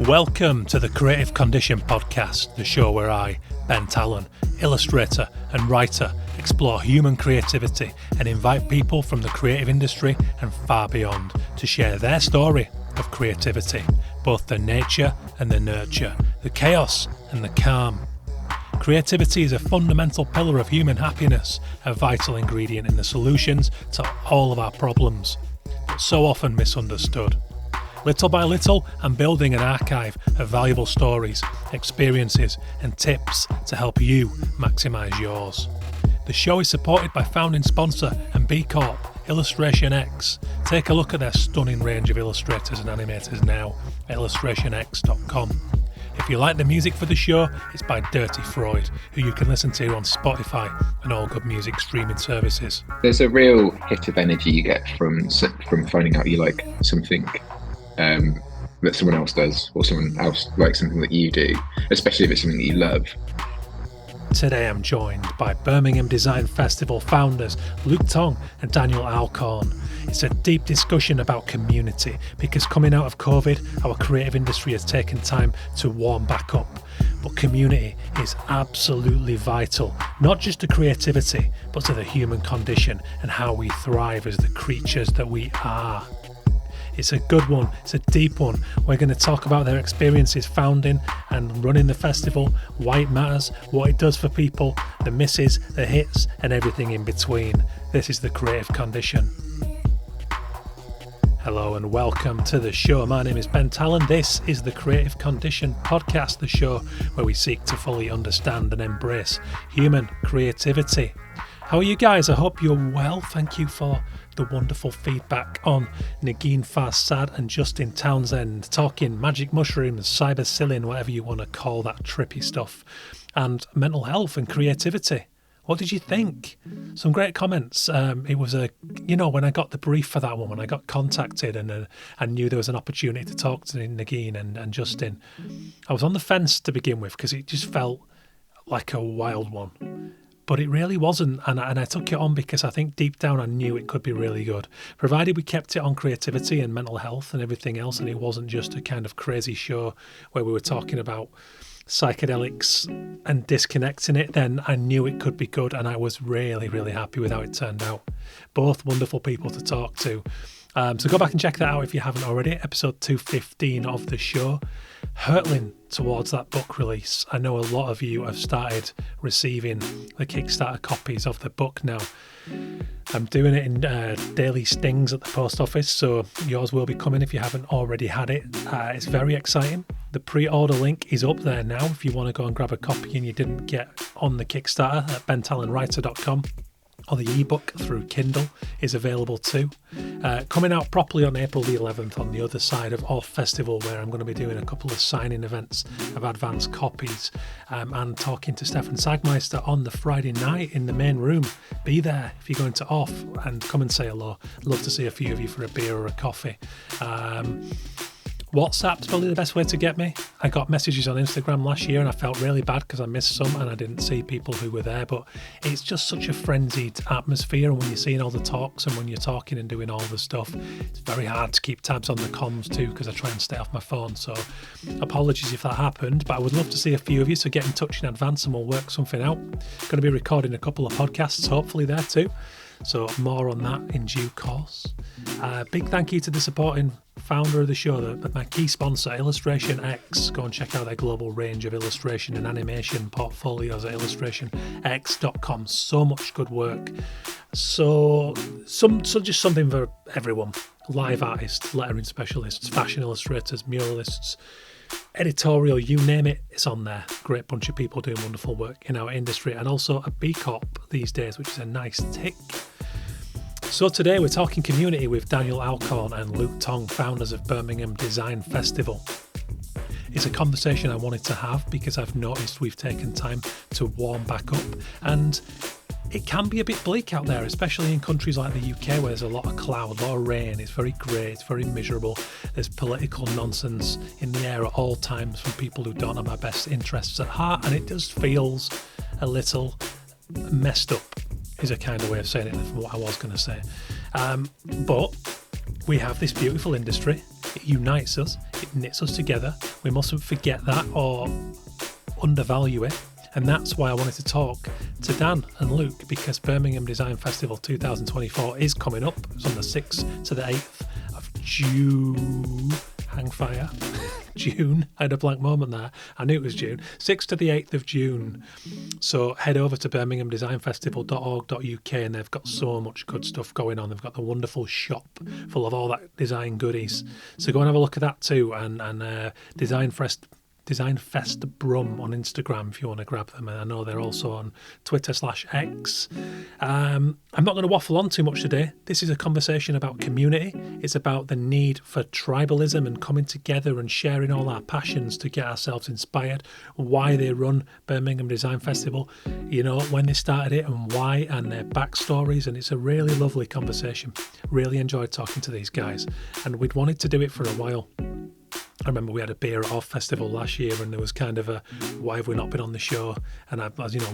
Welcome to the Creative Condition podcast, the show where I, Ben Talon, illustrator and writer, explore human creativity and invite people from the creative industry and far beyond to share their story of creativity, both the nature and the nurture, the chaos and the calm. Creativity is a fundamental pillar of human happiness, a vital ingredient in the solutions to all of our problems, but so often misunderstood. Little by little, I'm building an archive of valuable stories, experiences and tips to help you maximise yours. The show is supported by founding sponsor and B Corp, Illustration X. Take a look at their stunning range of illustrators and animators now at illustrationx.com. If you like the music for the show, it's by Dirty Freud, who you can listen to on Spotify and all good music streaming services. There's a real hit of energy you get from finding out you like something that someone else does, or someone else likes something that you do, especially if it's something that you love. Today I'm joined by Birmingham Design Festival founders Luke Tong and Daniel Alcorn. It's a deep discussion about community, because coming out of COVID, our creative industry has taken time to warm back up. But community is absolutely vital, not just to creativity, but to the human condition and how we thrive as the creatures that we are. It's a good one, it's a deep one. We're going to talk about their experiences founding and running the festival, why it matters, what it does for people, the misses, the hits, and everything in between. This is the Creative Condition. Hello and welcome to the show. My name is Ben Talon. This is the Creative Condition podcast, the show where we seek to fully understand and embrace human creativity. How are you guys? I hope you're well. Thank you for the wonderful feedback on Negin Farsad and Justin Townsend, talking magic mushrooms, cybercillin, whatever you want to call that trippy stuff, and mental health and creativity. What did you think? Some great comments. It was when I got the brief for that one, when I got contacted and I knew there was an opportunity to talk to Negin and Justin, I was on the fence to begin with because it just felt like a wild one. But it really wasn't, and I took it on because I think deep down I knew it could be really good, provided we kept it on creativity and mental health and everything else, and it wasn't just a kind of crazy show where we were talking about psychedelics and disconnecting it. Then I knew it could be good, and I was really, really happy with how it turned out. Both wonderful people to talk to. So go back and check that out if you haven't already. Episode 215 of the show. Hurtling towards that book release. I know a lot of you have started receiving the Kickstarter copies of the book now. I'm doing it in daily stings at the post office, so yours will be coming if you haven't already had it. It's very exciting. The pre-order link is up there now if you want to go and grab a copy and you didn't get on the Kickstarter at bentalonwriter.com. Or the ebook through Kindle is available too. Coming out properly on April the 11th on the other side of Off Festival, where I'm going to be doing a couple of signing events of advanced copies and talking to Stefan Sagmeister on the Friday night in the main room. Be there if you're going to Off and come and say hello. I'd love to see a few of you for a beer or a coffee. WhatsApp's probably the best way to get me. I got messages on Instagram last year and I felt really bad because I missed some and I didn't see people who were there, but it's just such a frenzied atmosphere, and when you're seeing all the talks and when you're talking and doing all the stuff, it's very hard to keep tabs on the comms too because I try and stay off my phone, so apologies if that happened, but I would love to see a few of you, so get in touch in advance and we'll work something out. Going to be recording a couple of podcasts hopefully there too, so more on that in due course. Big thank you to the supporting founder of the show, my key sponsor, Illustration X. Go and check out their global range of illustration and animation portfolios at illustrationx.com. So much good work. So just something for everyone. Live artists, lettering specialists, fashion illustrators, muralists, editorial, you name it, it's on there. Great bunch of people doing wonderful work in our industry, and also a B Corp these days, which is a nice tick. So today we're talking community with Daniel Alcorn and Luke Tong, founders of Birmingham Design Festival. It's a conversation I wanted to have because I've noticed we've taken time to warm back up, and it can be a bit bleak out there, especially in countries like the UK where there's a lot of cloud, a lot of rain, it's very grey, it's very miserable, there's political nonsense in the air at all times from people who don't have our best interests at heart, and it just feels a little messed up, is a kind of way of saying it from what I was going to say. But we have this beautiful industry. It unites us, It knits us together. We mustn't forget that or undervalue it. And that's why I wanted to talk to Dan and Luke, because Birmingham Design Festival 2024 is coming up. It's on the 6th to the 8th of June. Hang fire. June. I had a blank moment there. I knew it was June. 6th to the 8th of June. So head over to birminghamdesignfestival.org.uk and they've got so much good stuff going on. They've got the wonderful shop full of all that design goodies. So go and have a look at that too. And Design Fest Brum on Instagram if you want to grab them, and I know they're also on Twitter/X. I'm not going to waffle on too much today. This is a conversation about community. It's about the need for tribalism and coming together and sharing all our passions to get ourselves inspired, why they run Birmingham Design Festival, you know, when they started it and why, and their backstories. And it's a really lovely conversation. Really enjoyed talking to these guys, and we'd wanted to do it for a while. I remember we had a beer at our festival last year and there was kind of a, why have we not been on the show? And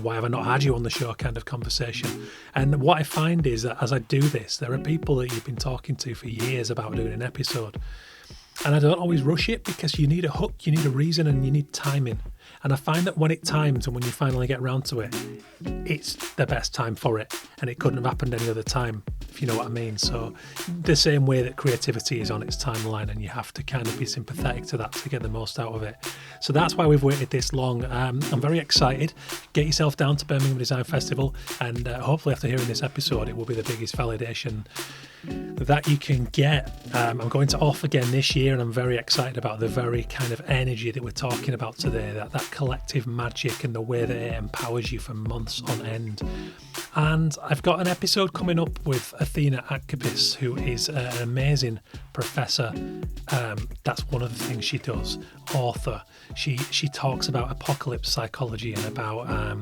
why have I not had you on the show kind of conversation? And what I find is that as I do this, there are people that you've been talking to for years about doing an episode. And I don't always rush it because you need a hook, you need a reason, and you need timing. And I find that when it times and when you finally get round to it, it's the best time for it. And it couldn't have happened any other time, if you know what I mean. So the same way that creativity is on its timeline, and you have to kind of be sympathetic to that to get the most out of it. So that's why we've waited this long. I'm very excited. Get yourself down to Birmingham Design Festival, and hopefully after hearing this episode, it will be the biggest validation that you can get. I'm going to off again this year, and I'm very excited about the very kind of energy that we're talking about today, that collective magic and the way that it empowers you for months on end. And I've got an episode coming up with Athena Akabis, who is an amazing professor. That's one of the things she does. Author. She talks about apocalypse psychology and about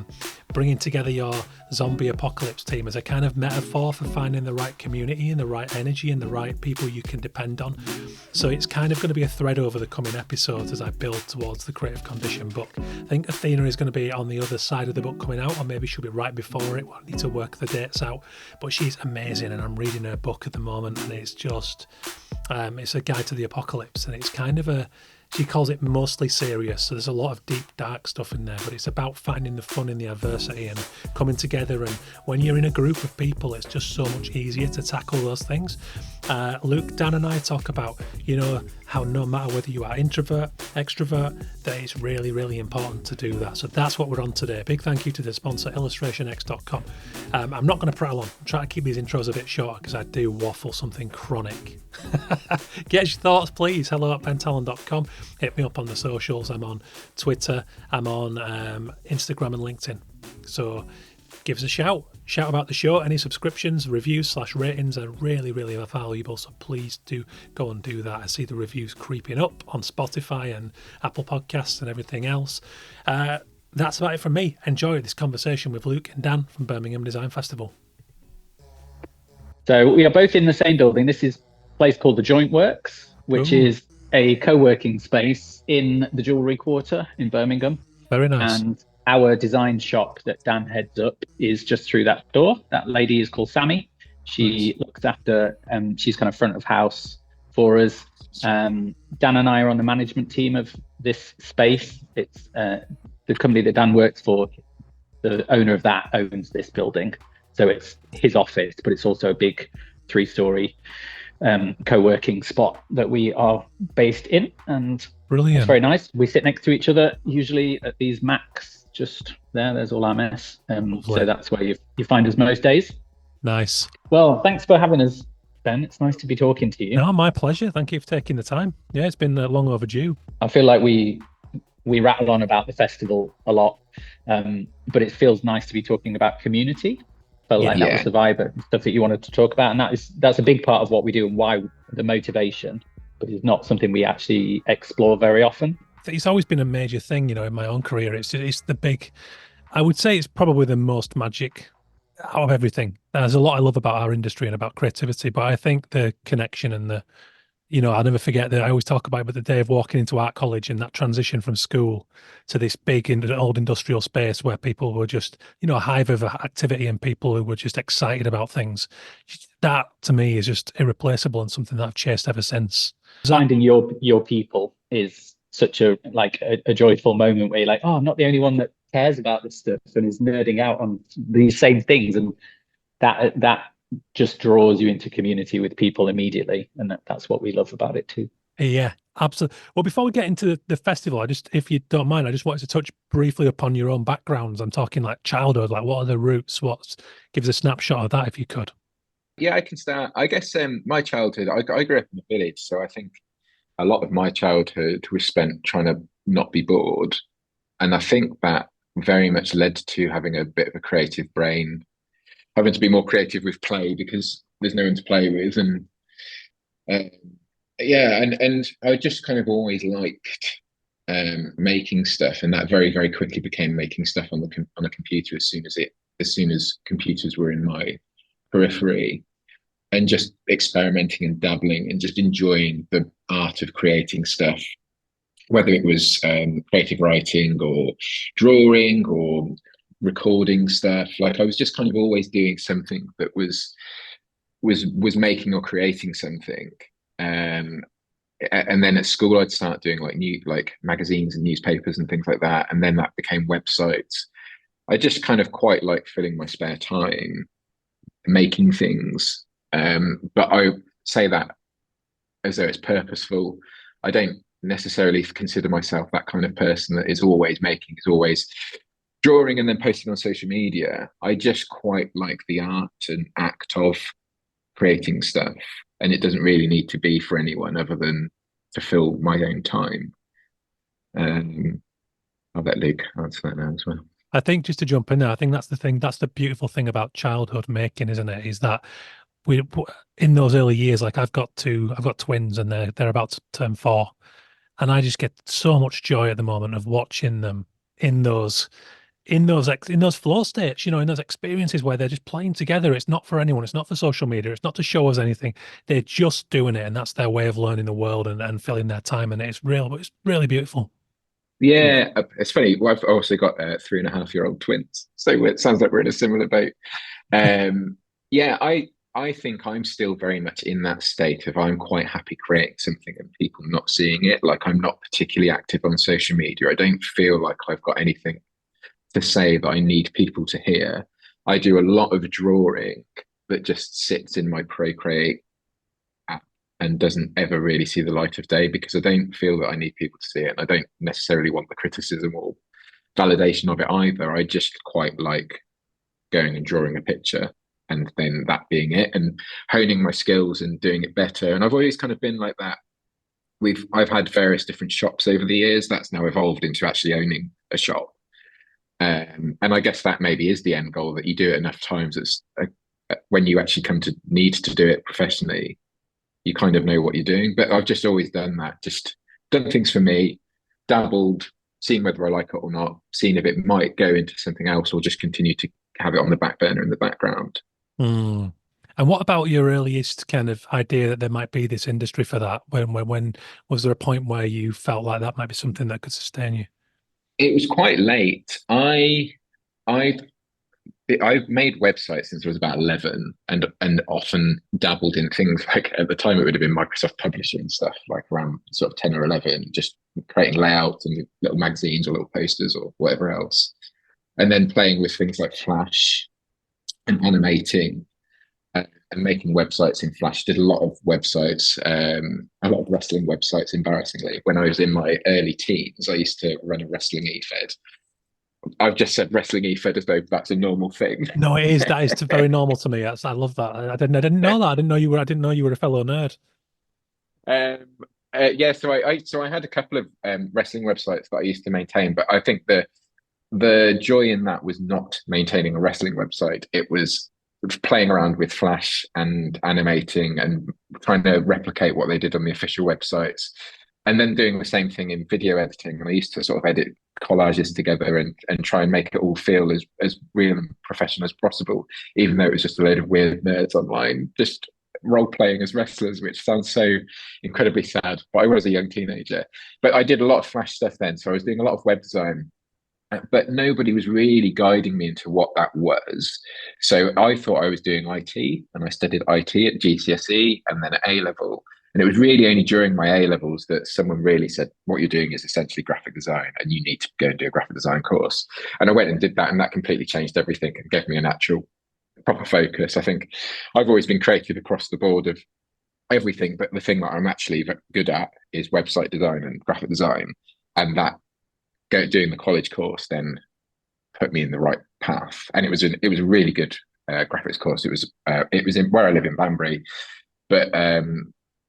bringing together your zombie apocalypse team as a kind of metaphor for finding the right community and the right energy and the right people you can depend on. So it's kind of going to be a thread over the coming episodes as I build towards the Creative Condition book. I think Athena is going to be on the other side of the book coming out, or maybe she'll be right before it. I need to work the dates out, but she's amazing, and I'm reading her book at the moment, and it's just it's a guide to the apocalypse, and it's kind of she calls it mostly serious, so there's a lot of deep, dark stuff in there, but it's about finding the fun in the adversity and coming together. And when you're in a group of people, it's just so much easier to tackle those things. Luke, Dan and I talk about, how no matter whether you are introvert, extrovert, that it's really, really important to do that. So that's what we're on today. Big thank you to the sponsor, illustrationx.com. I'm not going to prattle on. I'm trying to keep these intros a bit shorter because I do waffle something chronic. Get your thoughts, please. hello@pentalon.com. Hit me up on the socials. I'm on Twitter. I'm on Instagram and LinkedIn. So give us a shout. Shout about the show. Any subscriptions, reviews /ratings are really, really valuable. So please do go and do that. I see the reviews creeping up on Spotify and Apple Podcasts and everything else. That's about it from me. Enjoy this conversation with Luke and Dan from Birmingham Design Festival. So we are both in the same building. This is a place called the Joint Works, which is a co-working space in the Jewellery Quarter in Birmingham. Very nice. And our design shop that Dan heads up is just through that door. That lady is called Sammy. She looks after, she's kind of front of house for us. Dan and I are on the management team of this space. It's the company that Dan works for. The owner of that owns this building. So it's his office, but it's also a big 3-story co-working spot that we are based in, and brilliant. It's very nice. We sit next to each other usually at these Macs just there's all our mess, so that's where you find us most days. Nice. Well, thanks for having us, Ben. It's nice to be talking to you. No, my pleasure. Thank you for taking the time. Yeah, it's been long overdue. I feel like we rattle on about the festival a lot, but it feels nice to be talking about community. Felt like that was the vibe and stuff that you wanted to talk about, and that's a big part of what we do and why the motivation, but it's not something we actually explore very often. It's always been a major thing, in my own career. It's the big, I would say it's probably the most magic out of everything. There's a lot I love about our industry and about creativity, but I think the connection and the I'll never forget that. I always talk about it, but the day of walking into art college and that transition from school to this big old industrial space where people were just, a hive of activity and people who were just excited about things. That to me is just irreplaceable and something that I've chased ever since. Finding your people is such a joyful moment where you're like, oh, I'm not the only one that cares about this stuff and is nerding out on these same things, and that just draws you into community with people immediately, and that's what we love about it too. Yeah, absolutely. Well, before we get into the festival, if you don't mind, I just wanted to touch briefly upon your own backgrounds. I'm talking like childhood, like what are the roots? Give us a snapshot of that if you could. Yeah, I can start. I guess my childhood, I grew up in a village, so I think a lot of my childhood was spent trying to not be bored. And I think that very much led to having a bit of a creative brain, having to be more creative with play because there's no one to play with. And um, yeah, and I just kind of always liked making stuff, and that very, very quickly became making stuff on a computer as soon as computers were in my periphery, and just experimenting and dabbling and just enjoying the art of creating stuff, whether it was creative writing or drawing or recording stuff. Like I was just kind of always doing something that was making or creating something. Um, and then at school, I'd start doing like magazines and newspapers and things like that, and then that became websites. I just kind of quite like filling my spare time making things. But I say that as though it's purposeful. I don't necessarily consider myself that kind of person that is always drawing and then posting on social media. I just quite like the art and act of creating stuff. And it doesn't really need to be for anyone other than to fill my own time. I'll let Luke answer that now as well. I think just to jump in there, I think that's the thing. That's the beautiful thing about childhood making, isn't it? Is that we in those early years, like I've got twins and they're about to turn 4, and I just get so much joy at the moment of watching them in those flow states, in those experiences where they're just playing together. It's not for anyone. It's not for social media. It's not to show us anything. They're just doing it, and that's their way of learning the world and filling their time. And it's really beautiful. Yeah, it's funny. Well, I've also got 3.5-year-old twins, so it sounds like we're in a similar boat. Yeah, I think I'm still very much in that state of I'm quite happy creating something and people not seeing it. Like I'm not particularly active on social media. I don't feel like I've got anything to say that I need people to hear. I do a lot of drawing that just sits in my Procreate app and doesn't ever really see the light of day because I don't feel that I need people to see it. And I don't necessarily want the criticism or validation of it either. I just quite like going and drawing a picture and then that being it and honing my skills and doing it better. And I've always kind of been like that. I've had various different shops over the years. That's now evolved into actually owning a shop. And I guess that maybe is the end goal, that you do it enough times when you actually come to need to do it professionally, you kind of know what you're doing. But I've just always done that, just done things for me, dabbled, seen whether I like it or not, seen if it might go into something else or just continue to have it on the back burner in the background. Mm. And what about your earliest kind of idea that there might be this industry for that? When was there a point where you felt like that might be something that could sustain you? It was quite late. I've made websites since I was about 11 and often dabbled in things like, at the time it would have been Microsoft Publishing stuff, like around sort of 10 or 11, just creating layouts and little magazines or little posters or whatever else. And then playing with things like Flash and animating and making websites in Flash. Did a lot of websites, a lot of wrestling websites, embarrassingly. When I was in my early teens, I used to run a wrestling e-fed. I've just said wrestling e-fed as though that's a normal thing. No, it is. That is very normal to me. I love that. I didn't know that. I didn't know you were a fellow nerd. Yeah, so I had a couple of wrestling websites that I used to maintain, but I think the joy in that was not maintaining a wrestling website. It was playing around with Flash and animating and trying to replicate what they did on the official websites, and then doing the same thing in video editing. And I used to sort of edit collages together and try and make it all feel as real and professional as possible, even though it was just a load of weird nerds online, just role playing as wrestlers, which sounds so incredibly sad. But I was a young teenager. But I did a lot of Flash stuff then, so I was doing a lot of web design. But nobody was really guiding me into what that was. So I thought I was doing IT, and I studied IT at GCSE and then at A level. And it was really only during my A levels that someone really said, what you're doing is essentially graphic design, and you need to go and do a graphic design course. And I went and did that, and that completely changed everything and gave me a natural, proper focus. I think I've always been creative across the board of everything, but the thing that I'm actually good at is website design and graphic design. And that doing the college course then put me in the right path. And it was a really good graphics course. It was in where I live in Banbury, but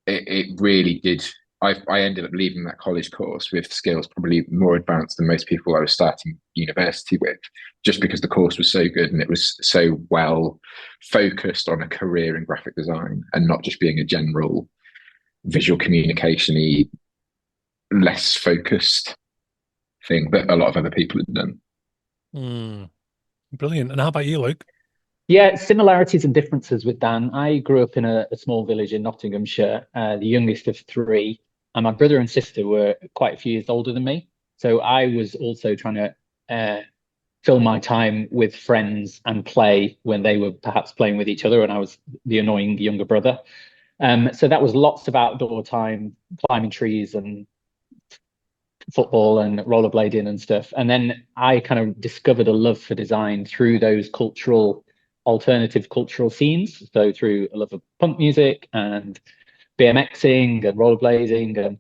it really did. I ended up leaving that college course with skills probably more advanced than most people I was starting university with, just because the course was so good and it was so well focused on a career in graphic design and not just being a general visual communication-y, less focused thing that a lot of other people had done. Brilliant. And how about you, Luke? Yeah, similarities and differences with Dan. I grew up in a small village in Nottinghamshire, the youngest of three, and my brother and sister were quite a few years older than me. So I was also trying to fill my time with friends and play when they were perhaps playing with each other, and I was the annoying younger brother. So that was lots of outdoor time, climbing trees and football and rollerblading and stuff. And then I kind of discovered a love for design through those alternative cultural scenes. So through a love of punk music and BMXing and rollerblading and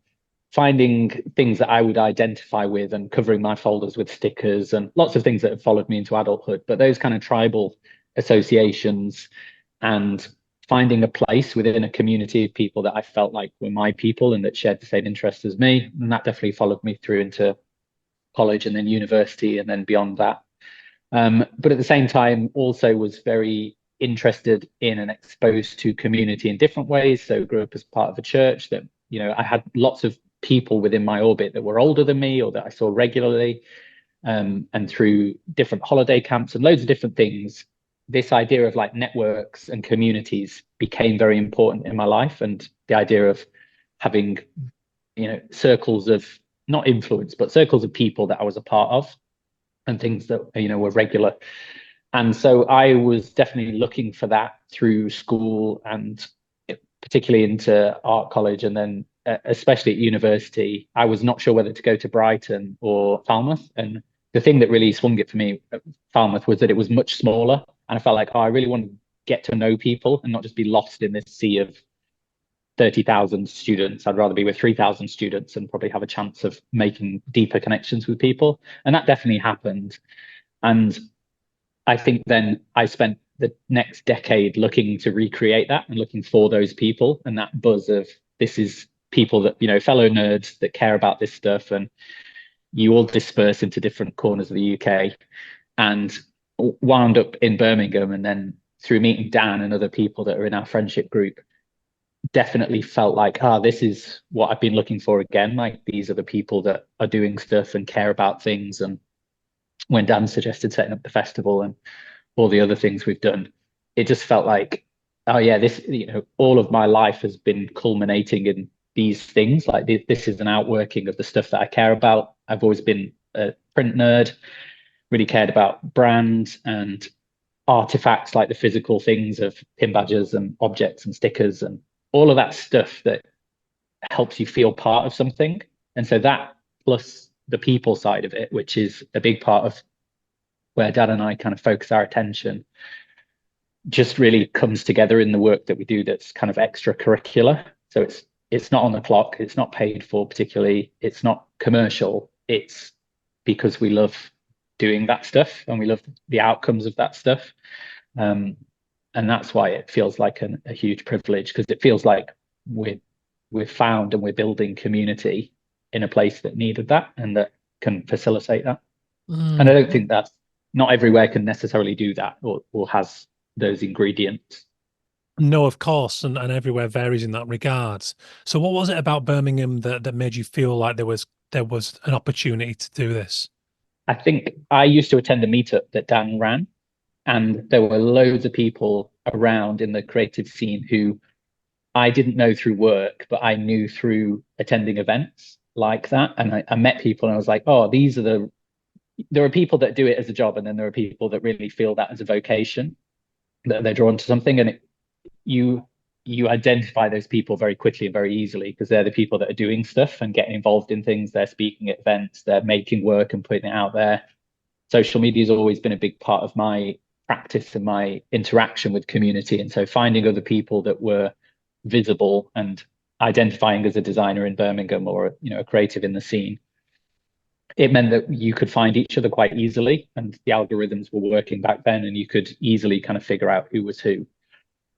finding things that I would identify with and covering my folders with stickers and lots of things that have followed me into adulthood. But those kind of tribal associations and finding a place within a community of people that I felt like were my people and that shared the same interests as me. And that definitely followed me through into college and then university and then beyond that. But at the same time, also was very interested in and exposed to community in different ways. So grew up as part of a church that, I had lots of people within my orbit that were older than me or that I saw regularly. And through different holiday camps and loads of different things, this idea of like networks and communities became very important in my life. And the idea of having, circles of not influence, but circles of people that I was a part of and things that, were regular. And so I was definitely looking for that through school and particularly into art college. And then especially at university, I was not sure whether to go to Brighton or Falmouth. And the thing that really swung it for me at Falmouth was that it was much smaller. And I felt like, I really want to get to know people and not just be lost in this sea of 30,000 students. I'd rather be with 3,000 students and probably have a chance of making deeper connections with people. And that definitely happened. And I think then I spent the next decade looking to recreate that and looking for those people and that buzz of this is people that, fellow nerds that care about this stuff. And you all disperse into different corners of the UK and wound up in Birmingham. And then through meeting Dan and other people that are in our friendship group, definitely felt like, this is what I've been looking for again. Like these are the people that are doing stuff and care about things. And when Dan suggested setting up the festival and all the other things we've done, it just felt like, this, all of my life has been culminating in these things. Like this is an outworking of the stuff that I care about. I've always been a print nerd, really cared about brands and artifacts, like the physical things of pin badges and objects and stickers and all of that stuff that helps you feel part of something. And so that plus the people side of it, which is a big part of where Dad and I kind of focus our attention, just really comes together in the work that we do that's kind of extracurricular. So it's not on the clock, it's not paid for particularly, it's not commercial, it's because we love doing that stuff and we love the outcomes of that stuff. And that's why it feels like a huge privilege, because it feels like we've found and we're building community in a place that needed that and that can facilitate that. And I don't think that's not everywhere can necessarily do that or has those ingredients. No, of course, and everywhere varies in that regards. So what was it about Birmingham that made you feel like there was an opportunity to do this? I think I used to attend a meetup that Dan ran, and there were loads of people around in the creative scene who I didn't know through work, but I knew through attending events like that. And I met people and I was like, oh, there are people that do it as a job, and then there are people that really feel that as a vocation, that they're drawn to something. And you you identify those people very quickly and very easily, because they're the people that are doing stuff and getting involved in things. They're speaking at events, they're making work and putting it out there. Social media has always been a big part of my practice and my interaction with community. And so finding other people that were visible and identifying as a designer in Birmingham, or a creative in the scene, it meant that you could find each other quite easily, and the algorithms were working back then, and you could easily kind of figure out who was who.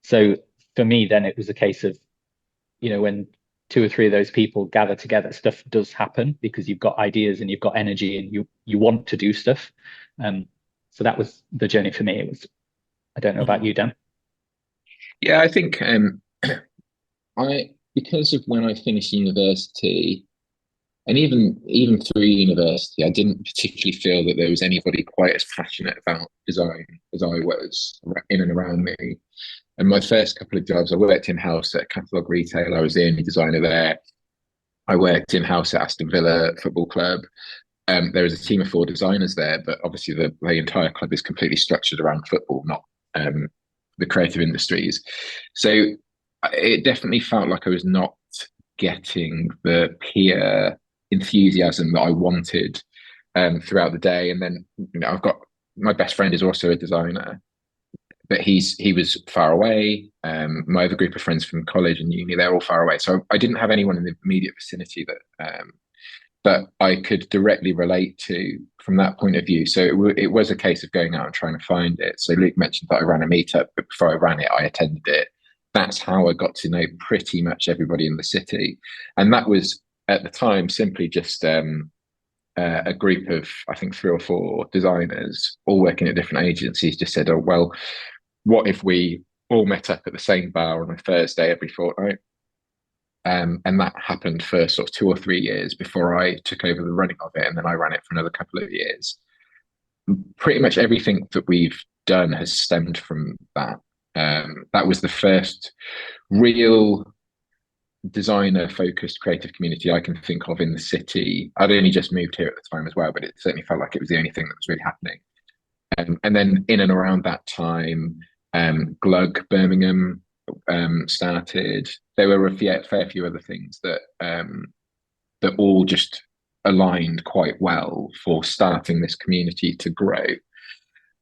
So for me, then it was a case of, when two or three of those people gather together, stuff does happen, because you've got ideas and you've got energy and you want to do stuff. So that was the journey for me. It was, I don't know about you, Dan. Yeah, I think I because of when I finished university, and even through university, I didn't particularly feel that there was anybody quite as passionate about design as I was in and around me. And my first couple of jobs, I worked in-house at a catalogue retailer. I was the only designer there. I worked in-house at Aston Villa Football Club. There was a team of 4 designers there, but obviously the entire club is completely structured around football, not the creative industries. So it definitely felt like I was not getting the peer enthusiasm that I wanted throughout the day. And then I've got my best friend is also a designer, but he was far away. My other group of friends from college and uni, they're all far away. So I didn't have anyone in the immediate vicinity that I could directly relate to from that point of view. So it was a case of going out and trying to find it. So Luke mentioned that I ran a meetup, but before I ran it, I attended it. That's how I got to know pretty much everybody in the city. And that was at the time simply just a group of, I think, 3 or 4 designers all working at different agencies just said, oh, well, what if we all met up at the same bar on a Thursday every fortnight? And that happened for sort of 2 or 3 years before I took over the running of it. And then I ran it for another couple of years. Pretty much everything that we've done has stemmed from that. That was the first real designer focused creative community I can think of in the city. I'd only just moved here at the time as well, but it certainly felt like it was the only thing that was really happening. And then in and around that time, Glug Birmingham started. There were a fair few other things that that all just aligned quite well for starting this community to grow.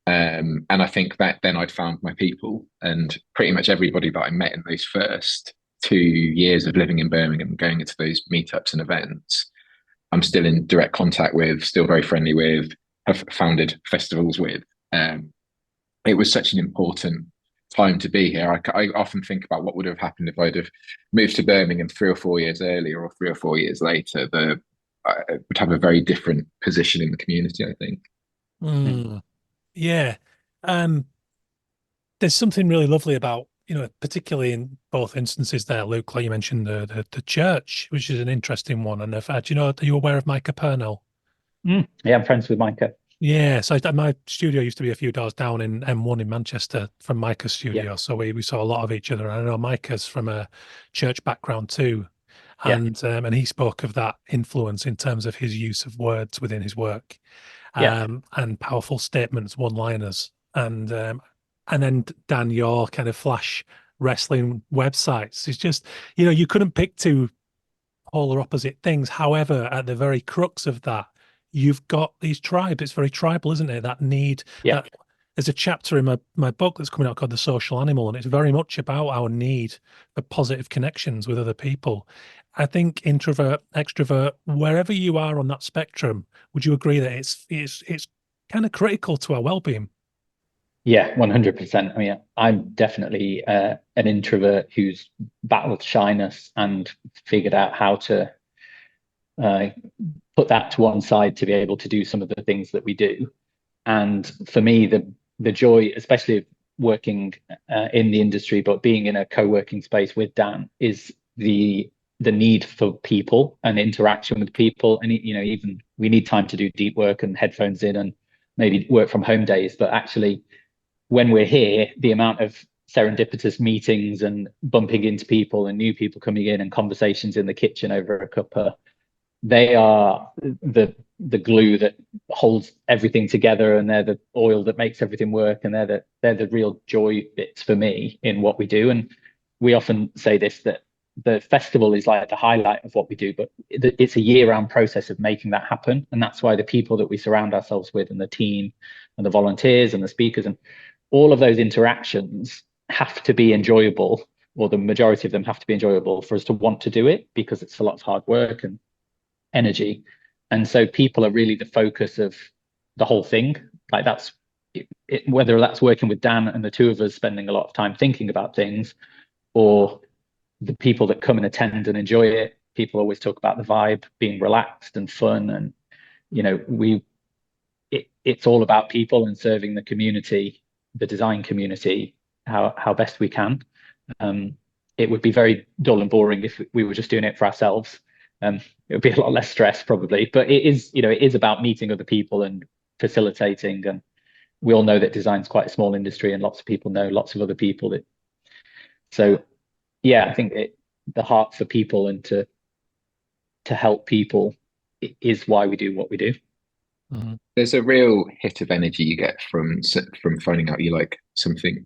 And I think that then I'd found my people, and pretty much everybody that I met in those first 2 years of living in Birmingham, going into those meetups and events, I'm still in direct contact with, still very friendly with, have founded festivals with. It was such an important time to be here. I often think about what would have happened if I'd have moved to Birmingham 3 or 4 years earlier or 3 or 4 years later. I would have a very different position in the community, I think. Yeah. There's something really lovely about, particularly in both instances there, Luke, like you mentioned the church, which is an interesting one. And are you aware of Micah Purnell? Yeah, I'm friends with Micah. Yeah, so my studio used to be a few doors down in M1 in Manchester from Micah's studio. Yeah. So we saw a lot of each other. And I know Micah's from a church background too. And and he spoke of that influence in terms of his use of words within his work. And powerful statements, one-liners. And then Dan, your kind of flash wrestling websites. It's just, you couldn't pick 2 polar opposite things. However, at the very crux of that, you've got these tribes. It's very tribal, isn't it? That need. Yeah. There's a chapter in my book that's coming out called The Social Animal, and it's very much about our need for positive connections with other people. I think introvert, extrovert, wherever you are on that spectrum, would you agree that it's kind of critical to our well-being? Yeah, 100%. I mean, I'm definitely an introvert who's battled shyness and figured out how to put that to one side to be able to do some of the things that we do. And for me, the joy, especially of working in the industry, but being in a co-working space with Dan, is the need for people and interaction with people. And even we need time to do deep work and headphones in and maybe work from home days, but actually when we're here, the amount of serendipitous meetings and bumping into people and new people coming in and conversations in the kitchen over a cuppa. They are the glue that holds everything together, and they're the oil that makes everything work, and they're the real joy bits for me in what we do. And we often say this, that the festival is like the highlight of what we do, but it's a year-round process of making that happen. And that's why the people that we surround ourselves with, and the team and the volunteers and the speakers and all of those interactions have to be enjoyable, or the majority of them have to be enjoyable for us to want to do it, because it's a lot of hard work and energy. And so people are really the focus of the whole thing. Like that's it, whether that's working with Dan and the two of us spending a lot of time thinking about things, or the people that come and attend and enjoy it. People always talk about the vibe being relaxed and fun, and it's all about people and serving the community, the design community, how best we can. It would be very dull and boring if we were just doing it for ourselves. It would be a lot less stress probably, but it is about meeting other people and facilitating. And we all know that design's quite a small industry, and lots of people know lots of other people. So yeah, I think the heart for people and to help people is why we do what we do. Mm-hmm. There's a real hit of energy you get from finding out you like something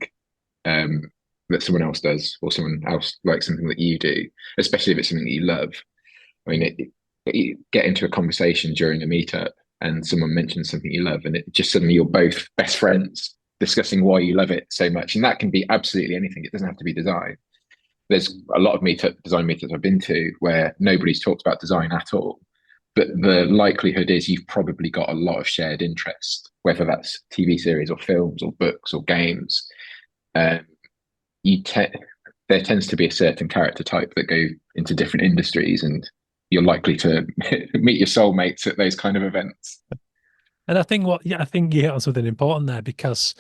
that someone else does, or someone else likes something that you do, especially if it's something that you love. I mean, you get into a conversation during a meetup and someone mentions something you love, and it just suddenly you're both best friends discussing why you love it so much. And that can be absolutely anything. It doesn't have to be design. There's a lot of design meetups I've been to where nobody's talked about design at all, but the likelihood is you've probably got a lot of shared interest, whether that's TV series or films or books or games. There tends to be a certain character type that go into different industries, and you're likely to meet your soulmates at those kind of events. And I think you hit on something important there, because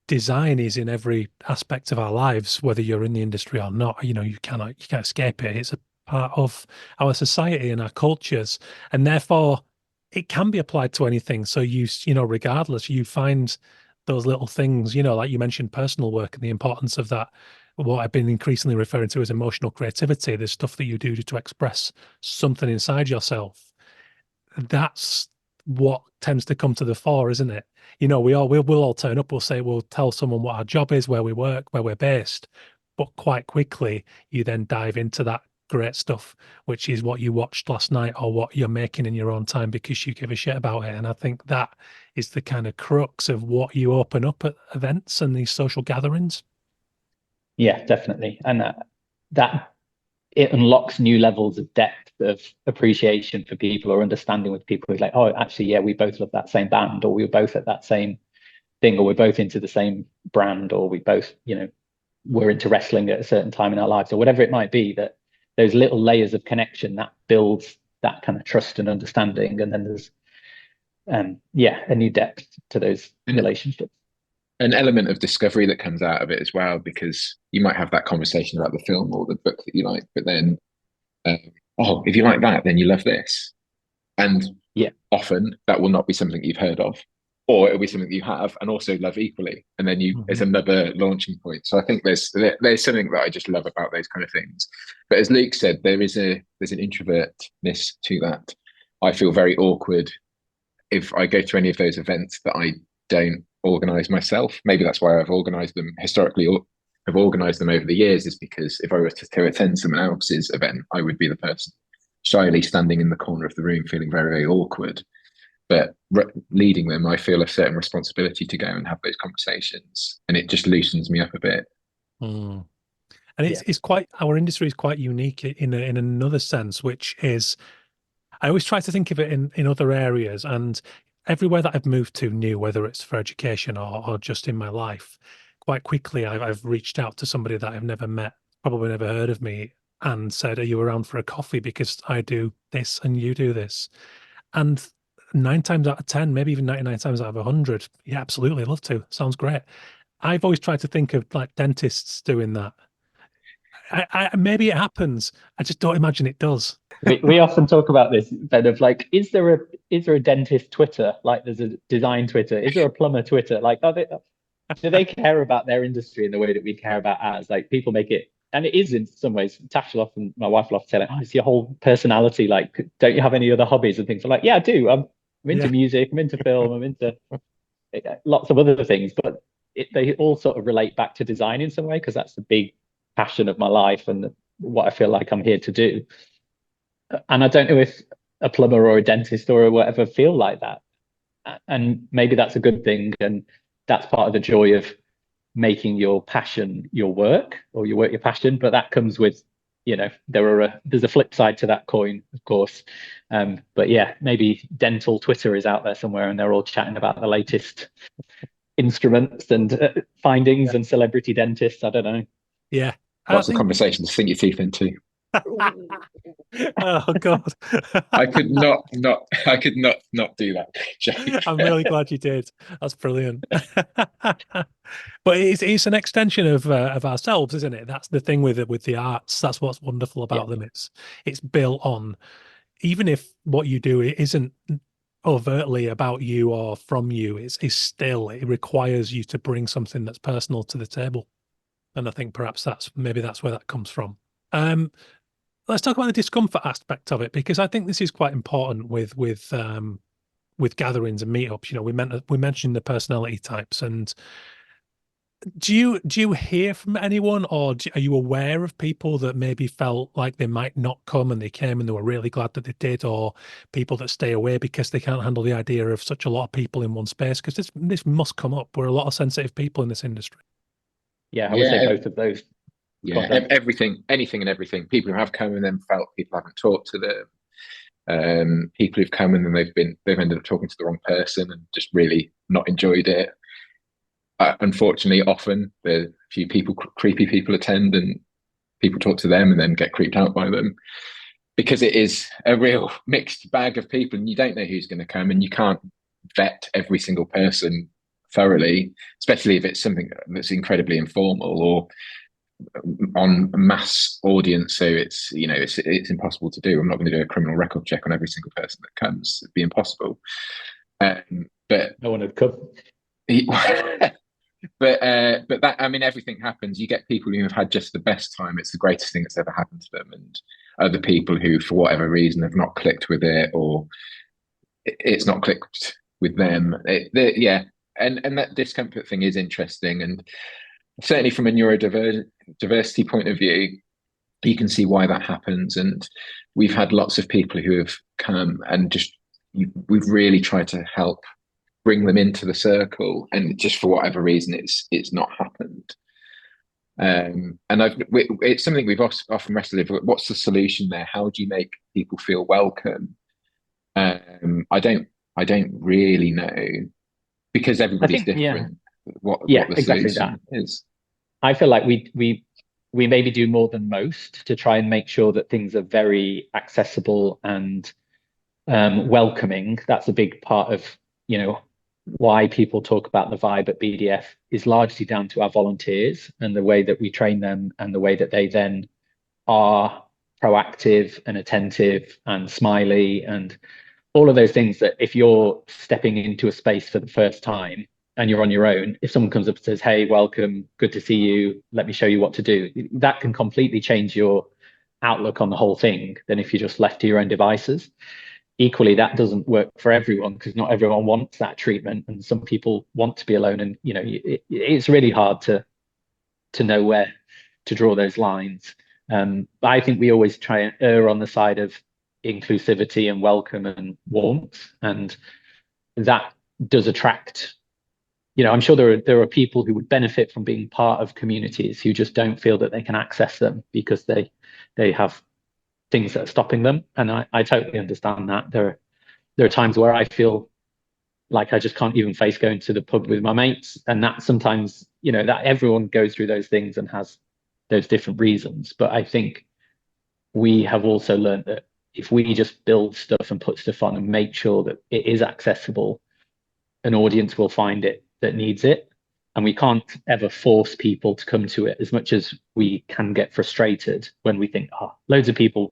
design is in every aspect of our lives, whether you're in the industry or not. You can't escape it. It's a part of our society and our cultures, and therefore it can be applied to anything. So regardless, you find those little things, like you mentioned personal work and the importance of that. What I've been increasingly referring to as emotional creativity, the stuff that you do to express something inside yourself. That's what tends to come to the fore, isn't it? We'll all turn up, we'll tell someone what our job is, where we work, where we're based, but quite quickly you then dive into that great stuff, which is what you watched last night or what you're making in your own time because you give a shit about it. And I think that is the kind of crux of what you open up at events and these social gatherings. Yeah, definitely. And that it unlocks new levels of depth of appreciation for people, or understanding with people who's like, oh, actually, yeah, we both love that same band, or we were both at that same thing, or we're both into the same brand, or we both, we're into wrestling at a certain time in our lives, or whatever it might be. That those little layers of connection that builds that kind of trust and understanding. And then there's a new depth to those relationships. An element of discovery that comes out of it as well, because you might have that conversation about the film or the book that you like, but then, if you like that, then you love this. And often that will not be something you've heard of, or it'll be something you have and also love equally. And then there's another launching point. So I think there's something that I just love about those kind of things. But as Luke said, there's an introvertness to that. I feel very awkward if I go to any of those events that I don't organize myself. Maybe that's why I've organized them historically, or have organized them over the years, is because if I were to attend someone else's event, I would be the person shyly standing in the corner of the room feeling very, very awkward. But leading them, I feel a certain responsibility to go and have those conversations, and it just loosens me up a bit. And it's quite, our industry is quite unique in another sense, which is, I always try to think of it in other areas, and everywhere that I've moved to new, whether it's for education or just in my life, quite quickly I've reached out to somebody that I've never met, probably never heard of me, and said, are you around for a coffee? Because I do this and you do this. And 9 times out of 10, maybe even 99 times out of 100, yeah, absolutely, I'd love to. Sounds great. I've always tried to think of like dentists doing that. Maybe it happens. I just don't imagine it does. we often talk about this, Ben, of like, is there a dentist Twitter? Like, there's a design Twitter. Is there a plumber Twitter? Like, do they care about their industry in the way that we care about ours? Like people make it, and it is in some ways. Tash will often, my wife will often say, like, "Oh, it's your whole personality. Like, don't you have any other hobbies and things?" I'm like, "Yeah, I do. I'm into Yeah, music. I'm into film. I'm into lots of other things, but they all sort of relate back to design in some way because that's the big passion of my life and what I feel like I'm here to do. And I don't know if a plumber or a dentist or whatever feel like that. And maybe that's a good thing. And that's part of the joy of making your passion your work or your work your passion. But that comes with, there's a flip side to that coin, of course. But yeah, maybe dental Twitter is out there somewhere and they're all chatting about the latest instruments and findings yeah, and celebrity dentists. I don't know. yeah. I Lots of think. conversations to sink your teeth into. Oh God. I could not do that joke. I'm really glad you did. That's brilliant. But it's an extension of ourselves, isn't it? That's the thing with the arts. That's what's wonderful Yeah. about them. It's built on, even if what you do isn't overtly about you or from you, it's still, it requires you to bring something that's personal to the table. And I think perhaps that's where that comes from. Let's talk about the discomfort aspect of it, because I think this is quite important with gatherings and meetups. We mentioned the personality types, and do you hear from anyone, or are you aware of people that maybe felt like they might not come and they came and they were really glad that they did, or people that stay away because they can't handle the idea of such a lot of people in one space? Because this must come up. We're a lot of sensitive people in this industry. Yeah, I would say Yeah, both of those. yeah, everything, anything and everything. People who have come and then felt people haven't talked to them. People who've come and then they've ended up talking to the wrong person and just really not enjoyed it. Unfortunately, often the few people, creepy people attend and people talk to them and then get creeped out by them, because it is a real mixed bag of people and you don't know who's going to come and you can't vet every single person thoroughly, especially if it's something that's incredibly informal or on a mass audience. So it's impossible to do. I'm not going to do a criminal record check on every single person that comes. It'd be impossible. But No one had come. but that, I mean, everything happens. You get people who have had just the best time. It's the greatest thing that's ever happened to them, and other people who, for whatever reason, have not clicked with it, or it's not clicked with them. Yeah, and that discomfort thing is interesting, and certainly from a neurodiversity point of view, you can see why that happens. And we've had lots of people who have come and we've really tried to help bring them into the circle, and just for whatever reason it's not happened. And it's something we've often wrestled with. What's the solution there? How do you make people feel welcome? I don't really know, because everybody's different. What the exactly solution that is. I feel like we maybe do more than most to try and make sure that things are very accessible and welcoming. That's a big part of why people talk about the vibe at BDF is largely down to our volunteers and the way that we train them and the way that they then are proactive and attentive and smiley and all of those things that if you're stepping into a space for the first time and you're on your own, if someone comes up and says, "Hey, welcome, good to see you, let me show you what to do," that can completely change your outlook on the whole thing than if you're just left to your own devices. Equally, that doesn't work for everyone because not everyone wants that treatment, and some people want to be alone. And it's really hard to know where to draw those lines. But I think we always try and err on the side of inclusivity and welcome and warmth, and that does attract. I'm sure there are people who would benefit from being part of communities who just don't feel that they can access them because they have things that are stopping them. And I totally understand that. There are times where I feel like I just can't even face going to the pub with my mates. And that sometimes, that everyone goes through those things and has those different reasons. But I think we have also learned that if we just build stuff and put stuff on and make sure that it is accessible, an audience will find it that needs it. And we can't ever force people to come to it, as much as we can get frustrated when we think, oh, loads of people,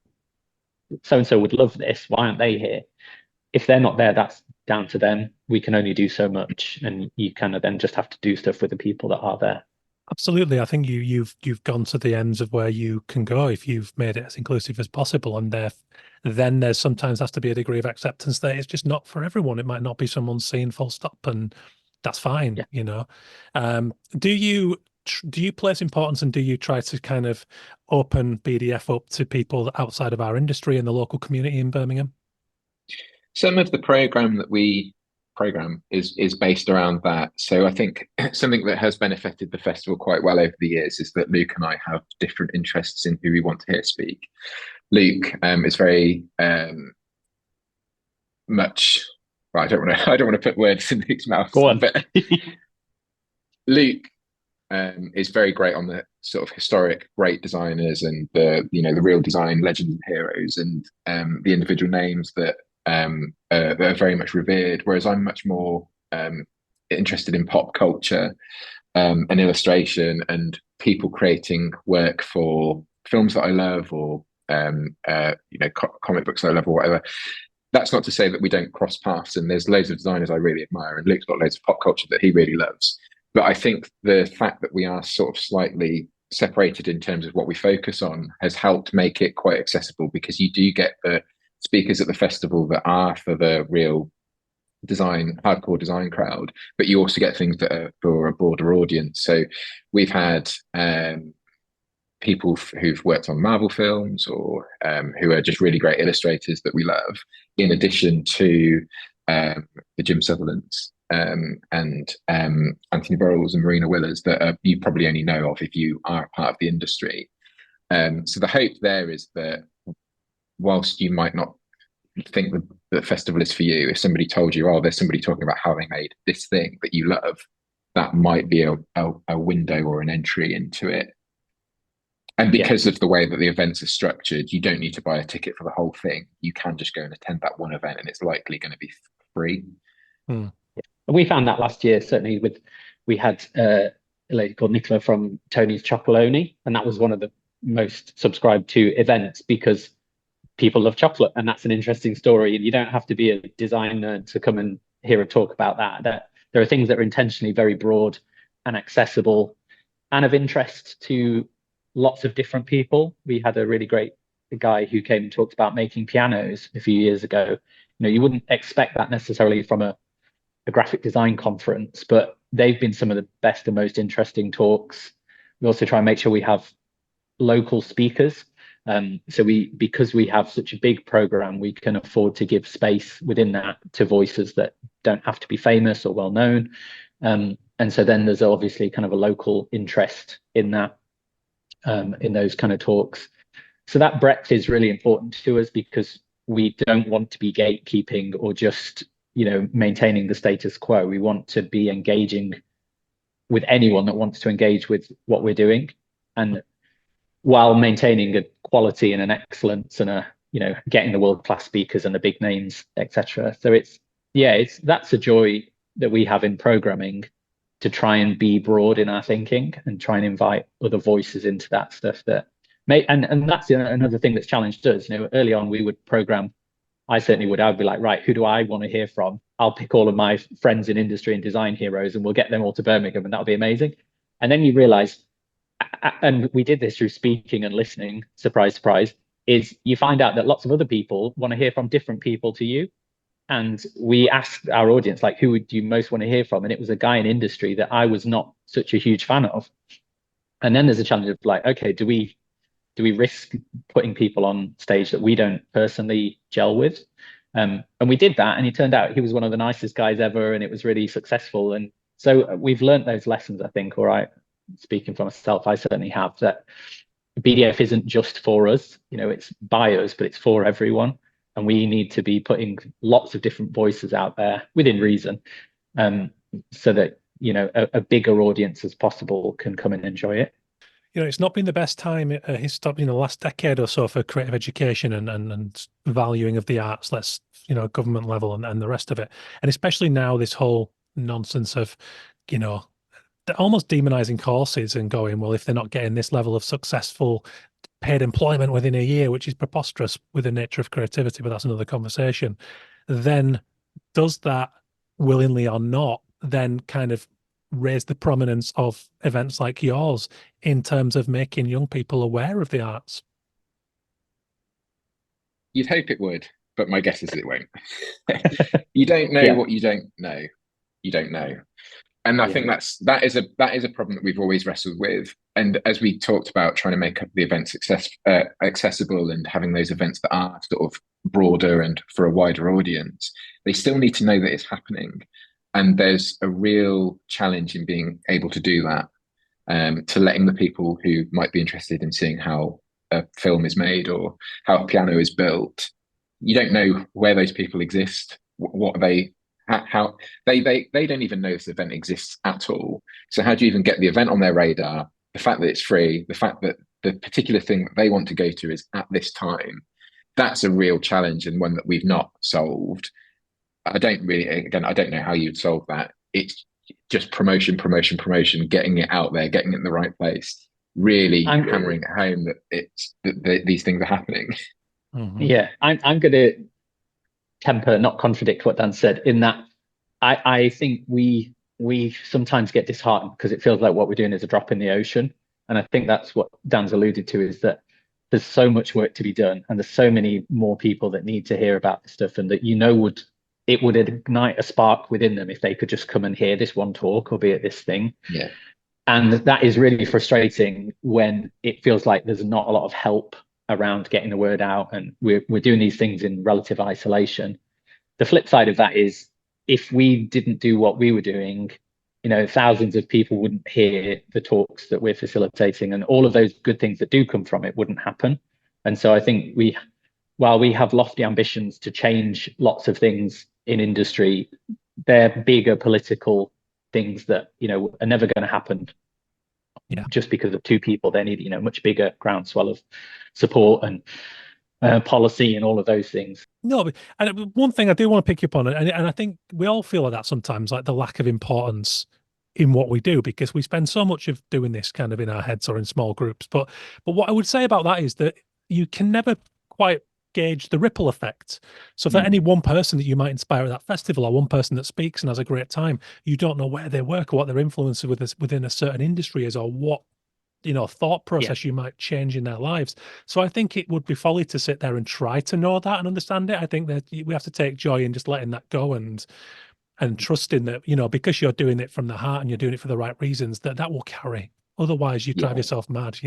so and so would love this. Why aren't they here? If they're not there, that's down to them. We can only do so much, and you kind of then just have to do stuff with the people that are there. Absolutely. I think you've gone to the ends of where you can go if you've made it as inclusive as possible. And then there's sometimes has to be a degree of acceptance that it's just not for everyone. It might not be someone's scene, full stop, and that's fine, Yeah. you know. Do you place importance, and do you try to kind of open BDF up to people outside of our industry and the local community in Birmingham? Some of the program that we program is based around that. So I think something that has benefited the festival quite well over the years is that Luke and I have different interests in who we want to hear speak. Luke is very much. Well, I don't want to put words in Luke's mouth. Go on. But Luke is very great on the sort of historic great designers and the real design legends and heroes and the individual names that are very much revered, whereas I'm much more interested in pop culture and illustration and people creating work for films that I love or comic books that I love or whatever. That's not to say that we don't cross paths, and there's loads of designers I really admire, and Luke's got loads of pop culture that he really loves. But I think the fact that we are sort of slightly separated in terms of what we focus on has helped make it quite accessible, because you do get the speakers at the festival that are for the real hardcore design crowd, but you also get things that are for a broader audience. So we've had people who've worked on Marvel films or who are just really great illustrators that we love, in addition to the Jim Sutherlands and Anthony Burrells and Marina Willers that you probably only know of if you are part of the industry. So the hope there is that whilst you might not think the festival is for you, if somebody told you, oh, there's somebody talking about how they made this thing that you love, that might be a window or an entry into it. And because of the way that the events are structured, you don't need to buy a ticket for the whole thing. You can just go and attend that one event, and it's likely going to be free. We found that last year, certainly we had a lady called Nicola from Tony's Chocolonely, and that was one of the most subscribed to events because people love chocolate, and that's an interesting story. And you don't have to be a designer to come and hear a talk about that. There are things that are intentionally very broad and accessible and of interest to lots of different people. We had a really great guy who came and talked about making pianos a few years ago. You wouldn't expect that necessarily from a graphic design conference, but they've been some of the best and most interesting talks. We also try and make sure we have local speakers. Because we have such a big program, we can afford to give space within that to voices that don't have to be famous or well known. And so then there's obviously kind of a local interest in that, in those kind of talks. So that breadth is really important to us because we don't want to be gatekeeping or just, maintaining the status quo. We want to be engaging with anyone that wants to engage with what we're doing, and while maintaining a quality and an excellence and getting the world-class speakers and the big names, etc. So that's a joy that we have in programming, to try and be broad in our thinking and try and invite other voices into that stuff and that's another thing that's challenged us. Early on we would program, I'd be like, right, who do I want to hear from? I'll pick all of my friends in industry and design heroes and we'll get them all to Birmingham, and that'll be amazing. And then you realize, and we did this through speaking and listening, surprise, surprise, is you find out that lots of other people want to hear from different people to you. And we asked our audience, like, who would you most want to hear from? And it was a guy in industry that I was not such a huge fan of. And then there's a challenge of like, okay, do we risk putting people on stage that we don't personally gel with? And we did that, and it turned out he was one of the nicest guys ever, and it was really successful. And so we've learned those lessons, I think. All right, speaking for myself, I certainly have, that BDF isn't just for us. It's by us, but it's for everyone. And we need to be putting lots of different voices out there within reason, so that, a bigger audience as possible can come and enjoy it. It's not been the best time the last decade or so for creative education and valuing of the arts, government level and the rest of it. And especially now, this whole nonsense of, almost demonizing courses and going, well, if they're not getting this level of successful paid employment within a year, which is preposterous with the nature of creativity, but that's another conversation, then does that, willingly or not, then kind of raise the prominence of events like yours in terms of making young people aware of the arts? You'd hope it would, but my guess is it won't. You don't know Yeah, what you don't know. You don't know. And I yeah, think that is a problem that we've always wrestled with. And as we talked about trying to make the events accessible and having those events that are sort of broader and for a wider audience, they still need to know that it's happening. And there's a real challenge in being able to do that, to letting the people who might be interested in seeing how a film is made or how a piano is built. You don't know where those people exist, what they how they don't even know this event exists at all. So how do you even get the event on their radar? The fact that it's free, the fact that the particular thing that they want to go to is at this time, that's a real challenge and one that we've not solved. I don't really, again, I don't know how you'd solve that. It's just promotion, promotion, promotion, getting it out there, getting it in the right place, really I'm hammering it home that these things are happening. Mm-hmm. yeah, I'm going to temper, not contradict what Dan said. In that, I think we sometimes get disheartened because it feels like what we're doing is a drop in the ocean, and I think that's what Dan's alluded to, is that there's so much work to be done, and there's so many more people that need to hear about this stuff, and that would ignite a spark within them if they could just come and hear this one talk or be at this thing. Yeah. And that is really frustrating when it feels like there's not a lot of help around getting the word out, and we're doing these things in relative isolation. The flip side of that is, if we didn't do what we were doing, thousands of people wouldn't hear the talks that we're facilitating, and all of those good things that do come from it wouldn't happen. And so I think while we have lofty ambitions to change lots of things in industry, they're bigger political things that are never going to happen. Yeah. Just because of two people. They need much bigger groundswell of support and policy and all of those things. No, and one thing I do want to pick you up on, and I think we all feel like that sometimes, like the lack of importance in what we do, because we spend so much of doing this kind of in our heads or in small groups. But what I would say about that is that you can never quite gauge the ripple effect. So for any one person that you might inspire at that festival, or one person that speaks and has a great time, you don't know where they work or what their influence within a certain industry is, or what thought process you might change in their lives. So I think it would be folly to sit there and try to know that and understand it. I think that we have to take joy in just letting that go and trusting that, because you're doing it from the heart and you're doing it for the right reasons, that will carry. Otherwise you drive yourself mad.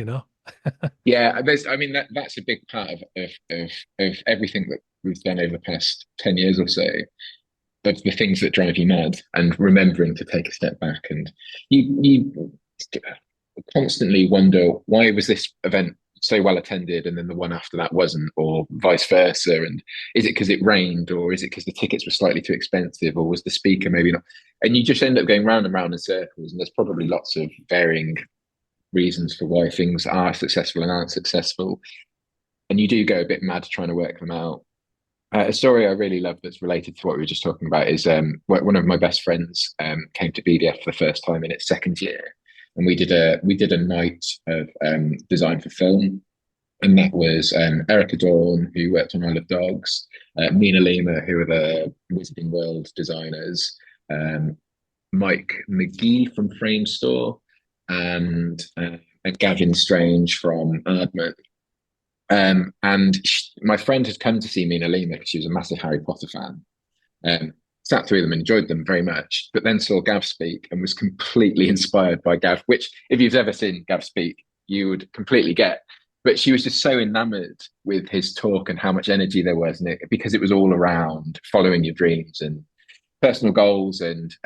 Yeah, that's a big part of everything that we've done over the past 10 years or so. Of the things that drive you mad, and remembering to take a step back, and you constantly wonder, why was this event so well attended and then the one after that wasn't, or vice versa? And is it because it rained, or is it because the tickets were slightly too expensive, or was the speaker maybe not? And you just end up going round and round in circles, and there's probably lots of varying reasons for why things are successful and aren't successful, and you do go a bit mad trying to work them out. A story I really love that's related to what we were just talking about is one of my best friends came to BDF for the first time in its second year, and we did a night of design for film, and that was Erica Dawn, who worked on Isle of Dogs, Mina Lima, who are the Wizarding World designers, Mike McGee from Frame Store, and Gavin Strange from Aardman. My friend had come to see Mina Lima because she was a massive Harry Potter fan. Sat through them and enjoyed them very much, but then saw Gav speak and was completely inspired by Gav, which, if you've ever seen Gav speak, you would completely get. But she was just so enamored with his talk and how much energy there was in it, because it was all around following your dreams and personal goals and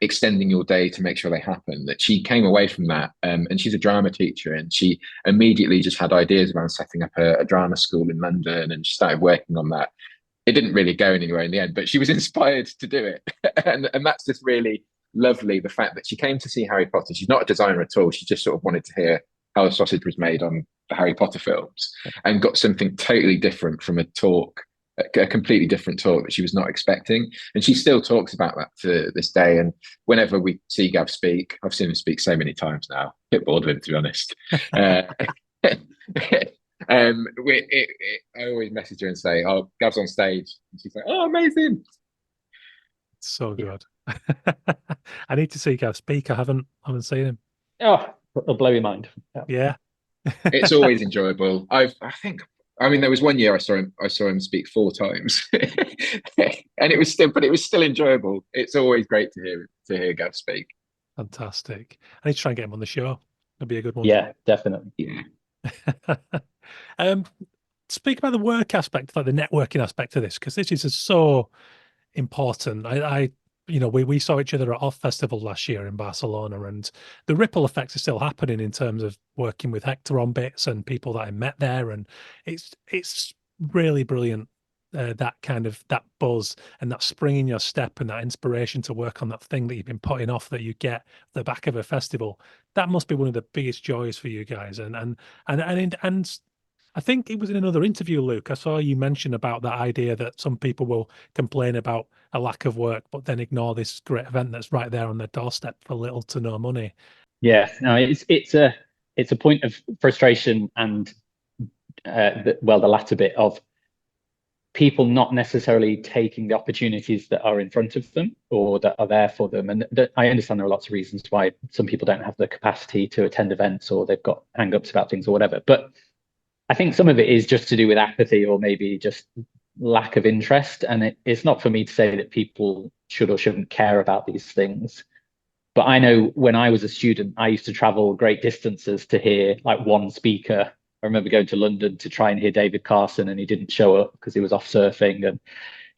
extending your day to make sure they happen, that she came away from that. And she's a drama teacher, and she immediately just had ideas around setting up a drama school in London, and she started working on that. It didn't really go anywhere in the end, but she was inspired to do it. and that's just really lovely, the fact that she came to see Harry Potter. She's not a designer at all. She just sort of wanted to hear how the sausage was made on the Harry Potter films, and got something totally different from a completely different talk that she was not expecting. And she still talks about that to this day. And whenever we see Gav speak, I've seen him speak so many times now, a bit bored of him, to be honest. I always message her and say, "Oh, Gav's on stage," and she's like, "Oh, amazing!" So good. I need to see Gav speak. I haven't seen him. Oh, it'll blow your mind. Yeah. It's always enjoyable. I mean, there was one year I saw him speak 4 times, and it was still enjoyable. It's always great to hear Gav speak. Fantastic. I need to try and get him on the show. That'd be a good one. Yeah, definitely. Yeah. Speak about the work aspect, like the networking aspect of this, because this is so important. We saw each other at Off Festival last year in Barcelona, and the ripple effects are still happening in terms of working with Hector on bits and people that I met there, and it's really brilliant. That buzz and that spring in your step and that inspiration to work on that thing that you've been putting off that you get the back of a festival. That must be one of the biggest joys for you guys. And I think it was in another interview, Luke, I saw you mention about that idea that some people will complain about a lack of work, but then ignore this great event that's right there on their doorstep for little to no money. Yeah, no, it's a point of frustration and the latter bit of people not necessarily taking the opportunities that are in front of them or that are there for them. And I understand there are lots of reasons why some people don't have the capacity to attend events or they've got hang-ups about things or whatever. But I think some of it is just to do with apathy or maybe just lack of interest. And it's not for me to say that people should or shouldn't care about these things. But I know when I was a student, I used to travel great distances to hear like one speaker. I remember going to London to try and hear David Carson, and he didn't show up because he was off surfing.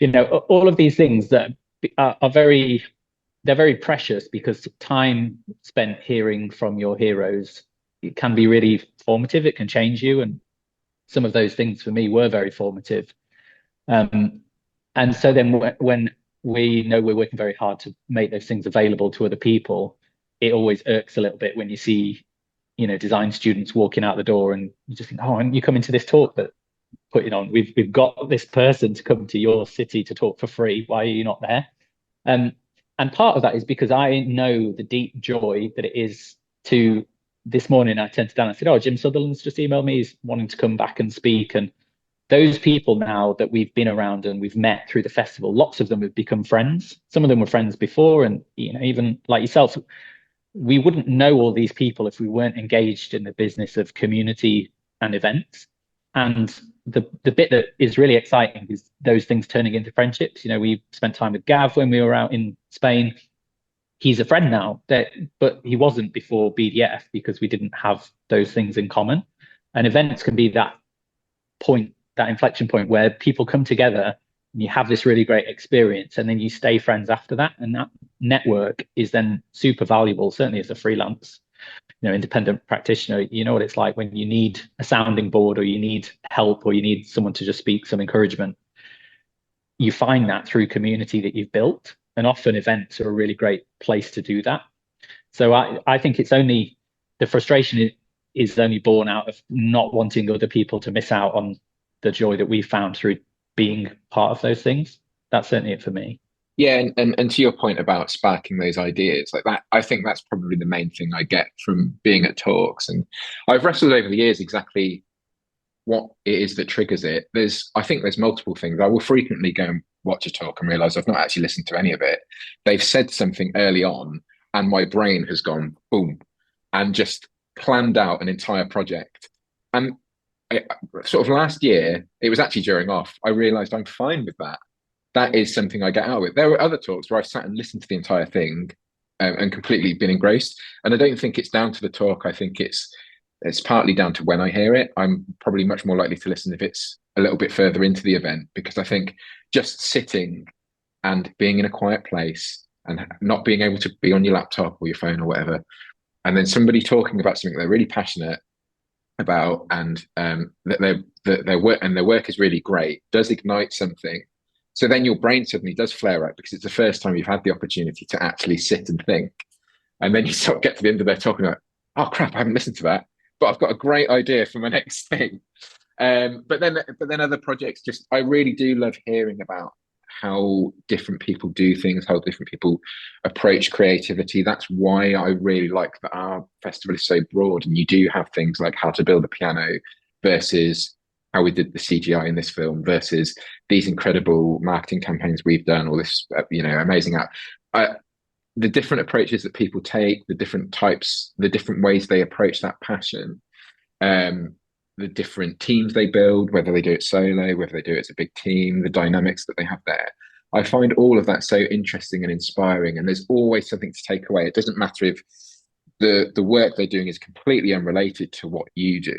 And, all of these things that are they're very precious because time spent hearing from your heroes, it can be really formative. It can change you. And some of those things for me were very formative. And so then when we know we're working very hard to make those things available to other people, it always irks a little bit when you see, design students walking out the door and you just think, oh, and you come into this talk that putting on, we've got this person to come to your city to talk for free. Why are you not there? And part of that is because I know the deep joy that it is to. This morning I turned to Dan and said, oh, Jim Sutherland's just emailed me. He's wanting to come back and speak. And those people now that we've been around and we've met through the festival, lots of them have become friends. Some of them were friends before. And, even like yourself, we wouldn't know all these people if we weren't engaged in the business of community and events. And the bit that is really exciting is those things turning into friendships. We spent time with Gav when we were out in Spain. He's a friend now, but he wasn't before BDF because we didn't have those things in common. And events can be that point, that inflection point where people come together and you have this really great experience and then you stay friends after that. And that network is then super valuable, certainly as a freelance, independent practitioner. You know what it's like when you need a sounding board or you need help or you need someone to just speak some encouragement. You find that through community that you've built. And often events are a really great place to do that. So I think it's only the frustration is only born out of not wanting other people to miss out on the joy that we found through being part of those things. That's certainly it for me. Yeah, and to your point about sparking those ideas like that, I think that's probably the main thing I get from being at talks. And I've wrestled over the years exactly what it is that triggers it. I think there's multiple things. I will frequently go and watch a talk and realize I've not actually listened to any of it. They've said something early on and my brain has gone boom and just planned out an entire project. And sort of last year, it was actually during off, I realized I'm fine with that. That is something I get out of it. There were other talks where I've sat and listened to the entire thing and completely been engrossed. And I don't think it's down to the talk. I think it's partly down to when I hear it. I'm probably much more likely to listen if it's a little bit further into the event, because I think just sitting and being in a quiet place and not being able to be on your laptop or your phone or whatever, and then somebody talking about something they're really passionate about and that their work is really great does ignite something. So then your brain suddenly does flare up because it's the first time you've had the opportunity to actually sit and think. And then you sort of get to the end of their talk and like, oh crap, I haven't listened to that, but I've got a great idea for my next thing. But then other projects, just I really do love hearing about how different people do things, how different people approach creativity. That's why I really like that our festival is so broad, and you do have things like how to build a piano versus how we did the CGI in this film versus these incredible marketing campaigns we've done, or this amazing app. The different approaches that people take, the different types, the different ways they approach that passion, the different teams they build, whether they do it solo, whether they do it as a big team, the dynamics that they have there. I find all of that so interesting and inspiring, and there's always something to take away. It doesn't matter if the work they're doing is completely unrelated to what you do.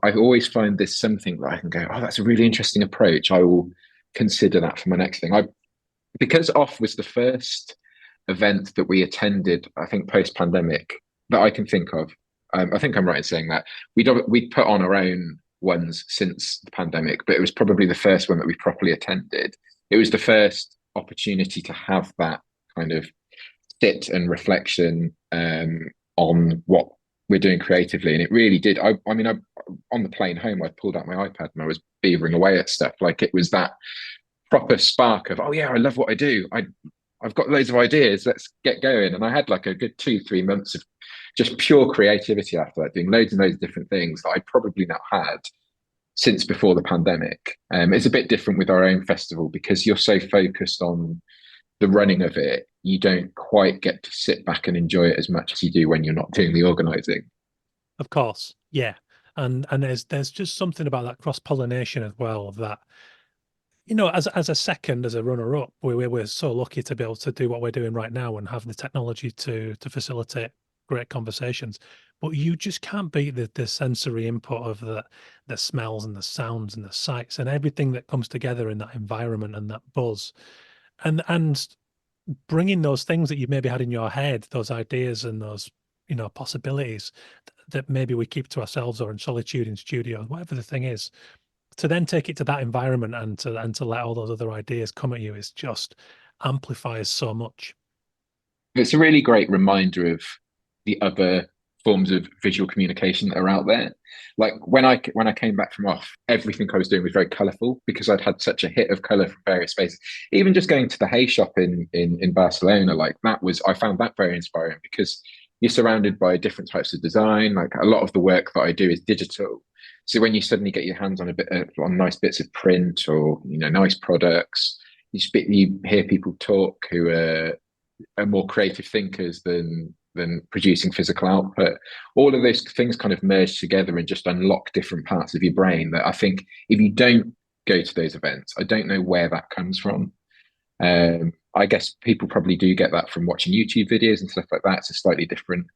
I always find there's something that I can go, oh, that's a really interesting approach. I will consider that for my next thing. Because Off was the first event that we attended, I think post-pandemic, that I can think of. I think I'm right in saying that we'd put on our own ones since the pandemic, but it was probably the first one that we properly attended. It was the first opportunity to have that kind of sit and reflection on what we're doing creatively, and it really did. I mean, on the plane home, I pulled out my iPad and I was beavering away at stuff. Like, it was that proper spark of, oh yeah, I love what I do. I've got loads of ideas. Let's get going. And I had like a good 2-3 months of just pure creativity after that, doing loads and loads of different things that I probably not had since before the pandemic. It's a bit different with our own festival because you're so focused on the running of it. You don't quite get to sit back and enjoy it as much as you do when you're not doing the organising. Of course, yeah, and there's just something about that cross pollination as well, of that. As a runner up, we're so lucky to be able to do what we're doing right now and have the technology to facilitate great conversations. But you just can't beat the sensory input of the smells and the sounds and the sights and everything that comes together in that environment and that buzz, and bringing those things that you've maybe had in your head, those ideas and those possibilities that maybe we keep to ourselves or in solitude in studios, whatever the thing is, to then take it to that environment and to let all those other ideas come at you is just amplifies so much. It's a really great reminder of the other forms of visual communication that are out there. Like when I came back from Off, everything I was doing was very colourful because I'd had such a hit of colour from various spaces. Even just going to the Hay Shop in Barcelona, like I found that very inspiring because you're surrounded by different types of design. Like, a lot of the work that I do is digital. So when you suddenly get your hands on on nice bits of print or nice products, you hear people talk who are more creative thinkers than producing physical output. All of those things kind of merge together and just unlock different parts of your brain that I think if you don't go to those events, I don't know where that comes from. I guess people probably do get that from watching YouTube videos and stuff like that. It's a slightly different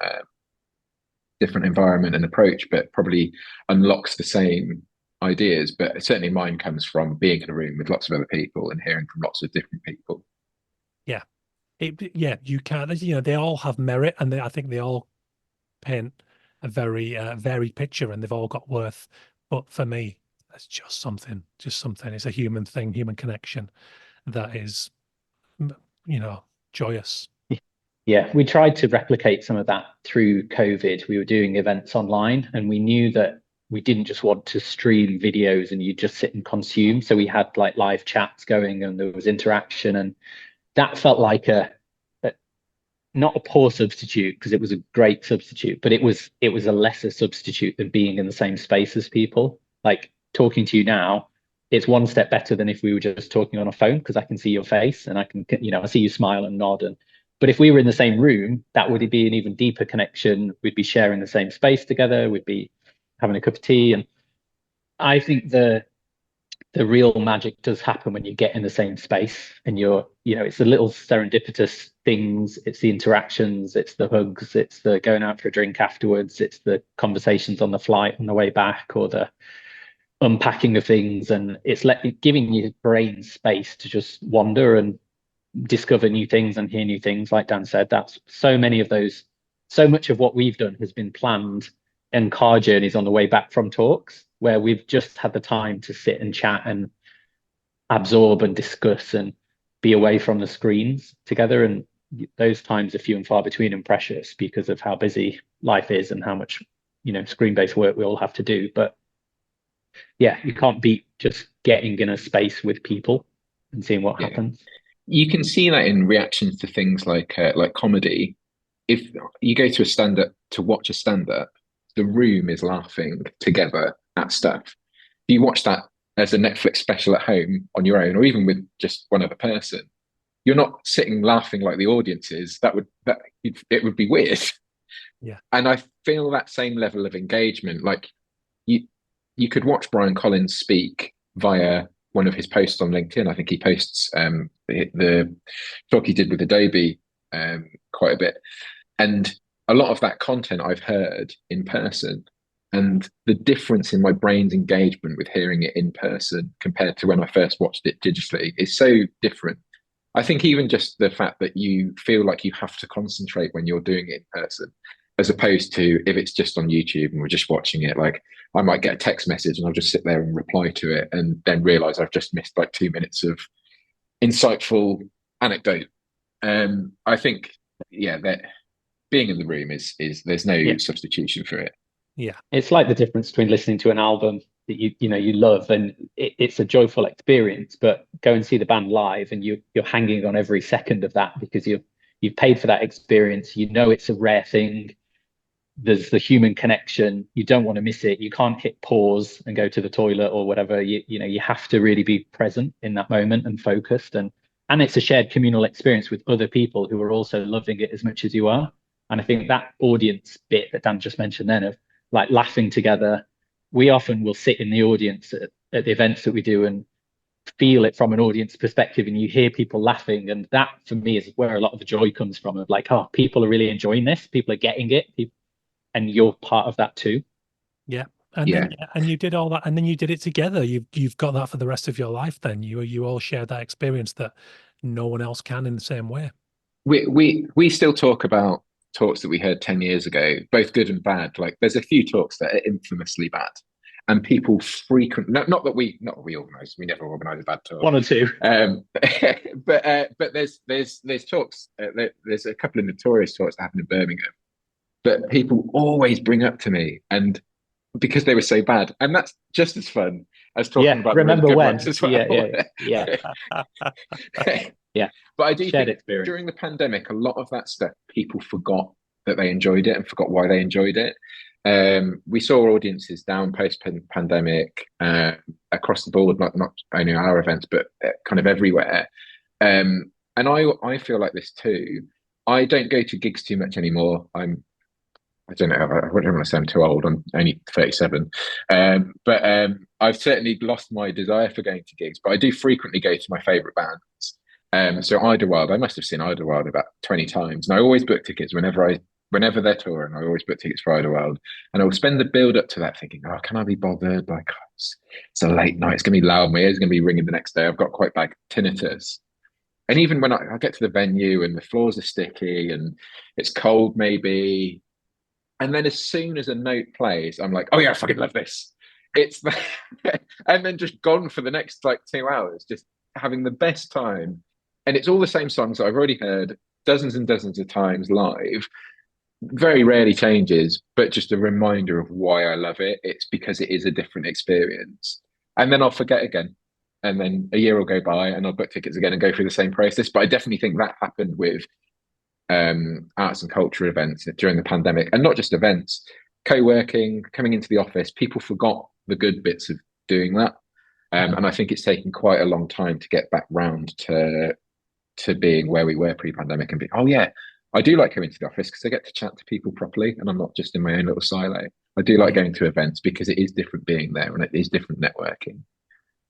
environment and approach, but probably unlocks the same ideas. But certainly mine comes from being in a room with lots of other people and hearing from lots of different people. Yeah. You can't, they all have merit, and I think they all paint a very varied picture, and they've all got worth. But for me, it's just something. It's a human thing, human connection that is, joyous. Yeah, we tried to replicate some of that through COVID. We were doing events online, and we knew that we didn't just want to stream videos and you just sit and consume. So we had like live chats going and there was interaction, and that felt like not a poor substitute because it was a great substitute, but it was a lesser substitute than being in the same space as people. Like, talking to you now, it's one step better than if we were just talking on a phone because I can see your face and I can, I see you smile and nod. But if we were in the same room, that would be an even deeper connection. We'd be sharing the same space together. We'd be having a cup of tea. And I think the real magic does happen when you get in the same space and it's the little serendipitous things. It's the interactions, it's the hugs, it's the going out for a drink afterwards, it's the conversations on the flight on the way back, or the unpacking of things. And it's giving your brain space to just wander and discover new things and hear new things. Like Dan said, that's so much of what we've done has been planned and car journeys on the way back from talks, where we've just had the time to sit and chat and absorb and discuss and be away from the screens together. And those times are few and far between and precious because of how busy life is and how much screen-based work we all have to do. But yeah, you can't beat just getting in a space with people and seeing what happens. You can see that in reactions to things like comedy. If you go to watch a stand-up, the room is laughing together at stuff. you watch that as a Netflix special at home on your own, or even with just one other person, you're not sitting laughing like the audience is. It would be weird. Yeah. And I feel that same level of engagement. Like you you could watch Brian Collins speak via one of his posts on LinkedIn. I think he posts the talk he did with Adobe quite a bit. And a lot of that content I've heard in person. And the difference in my brain's engagement with hearing it in person compared to when I first watched it digitally is so different. I think even just the fact that you feel like you have to concentrate when you're doing it in person, as opposed to if it's just on YouTube and we're just watching it, like I might get a text message and I'll just sit there and reply to it and then realize I've just missed like 2 minutes of insightful anecdote. I think, yeah, that being in the room is there's no substitution for it. Yeah. It's like the difference between listening to an album that you love and it's a joyful experience, but go and see the band live and you're hanging on every second of that because you've paid for that experience. You know it's a rare thing. There's the human connection. You don't want to miss it. You can't hit pause and go to the toilet or whatever. You have to really be present in that moment and focused. And it's a shared communal experience with other people who are also loving it as much as you are. And I think that audience bit that Dan just mentioned then of like laughing together, we often will sit in the audience at the events that we do and feel it from an audience perspective, and you hear people laughing, and that for me is where a lot of the joy comes from, of like, oh, people are really enjoying this, people are getting it, and you're part of that too. Yeah. And you did all that, and then you did it together. You've got that for the rest of your life. Then you all share that experience that no one else can in the same way. We still talk about talks that we heard 10 years ago, both good and bad. Like there's a few talks that are infamously bad, and people frequently not that we organise. We never organise a bad talk. One or two. But there's talks. There's a couple of notorious talks that happen in Birmingham that people always bring up to me, and because they were so bad, and that's just as fun as talking about remember the when as well. Yeah. But I do Shared think experience. during the pandemic, a lot of that stuff people forgot that they enjoyed it and forgot why they enjoyed it. We saw audiences down post pandemic across the board, not only our events, but kind of everywhere. And I feel like this too. I don't go to gigs too much anymore. I don't know. I don't want to say I'm too old. I'm only 37. But I've certainly lost my desire for going to gigs, but I do frequently go to my favourite bands. So Idlewild, I must have seen Idlewild about 20 times. And I always book tickets whenever they're touring. I always book tickets for Idlewild. And I will spend the build up to that thinking, oh, can I be bothered? Like, it's a late night. It's going to be loud. My ears going to be ringing the next day. I've got quite bad tinnitus. And even when I get to the venue and the floors are sticky and it's cold maybe, and then as soon as a note plays, I'm like, oh yeah, I fucking love this. It's and then just gone for the next like 2 hours, just having the best time. And it's all the same songs that I've already heard dozens and dozens of times live. Very rarely changes, but just a reminder of why I love it. It's because it is a different experience. And then I'll forget again. And then a year will go by and I'll book tickets again and go through the same process. But I definitely think that happened with arts and culture events during the pandemic, and not just events, co-working, coming into the office. People forgot the good bits of doing that. And I think it's taken quite a long time to get back round to being where we were pre-pandemic and be, oh yeah, I do like going to the office because I get to chat to people properly and I'm not just in my own little silo. I do like going to events because it is different being there and it is different networking.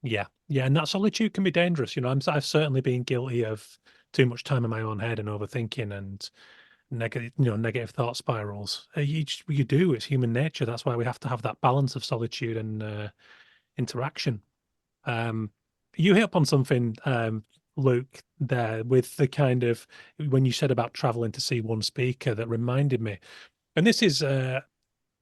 Yeah. And that solitude can be dangerous. I've certainly been guilty of too much time in my own head and overthinking and negative thought spirals. You do. It's human nature. That's why we have to have that balance of solitude and interaction. You hit upon something, Luke, there with the kind of when you said about traveling to see one speaker, that reminded me. And this is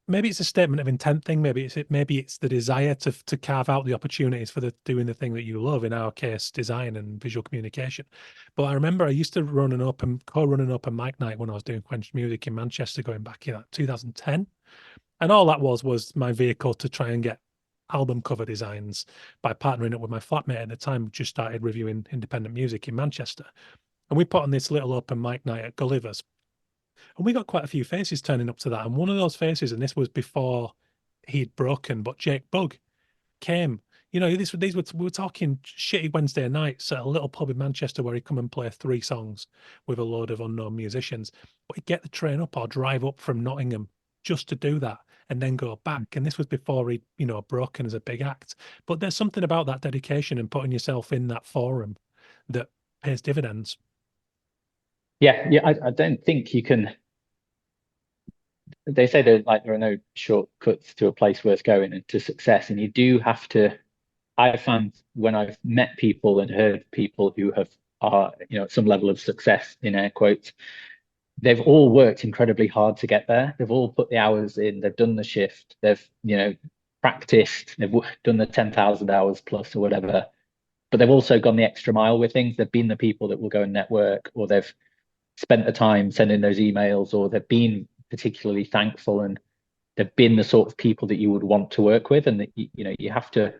maybe it's a statement of intent thing. Maybe it's the desire to carve out the opportunities for doing the thing that you love. In our case, design and visual communication. But I remember I used to co-run an open mic night when I was doing Quenched Music in Manchester, going back in 2010, and all that was my vehicle to try and get album cover designs by partnering up with my flatmate at the time, just started reviewing independent music in Manchester, and we put on this little open mic night at Gulliver's. And we got quite a few faces turning up to that. And one of those faces, and this was before he'd broken, but Jake Bugg came. You know, we were talking shitty Wednesday nights at a little pub in Manchester where he'd come and play 3 songs with a load of unknown musicians. But he'd get the train up or drive up from Nottingham just to do that and then go back. And this was before he'd, you know, broken as a big act. But there's something about that dedication and putting yourself in that forum that pays dividends. Yeah, I don't think you can. They say that like there are no shortcuts to a place worth going and to success, and you do have to. I found when I've met people and heard people who are at some level of success in air quotes, they've all worked incredibly hard to get there. They've all put the hours in. They've done the shift. They've practiced. They've done the 10,000 hours plus or whatever. But they've also gone the extra mile with things. They've been the people that will go and network, or they've spent the time sending those emails, or they've been particularly thankful, and they've been the sort of people that you would want to work with. And you have to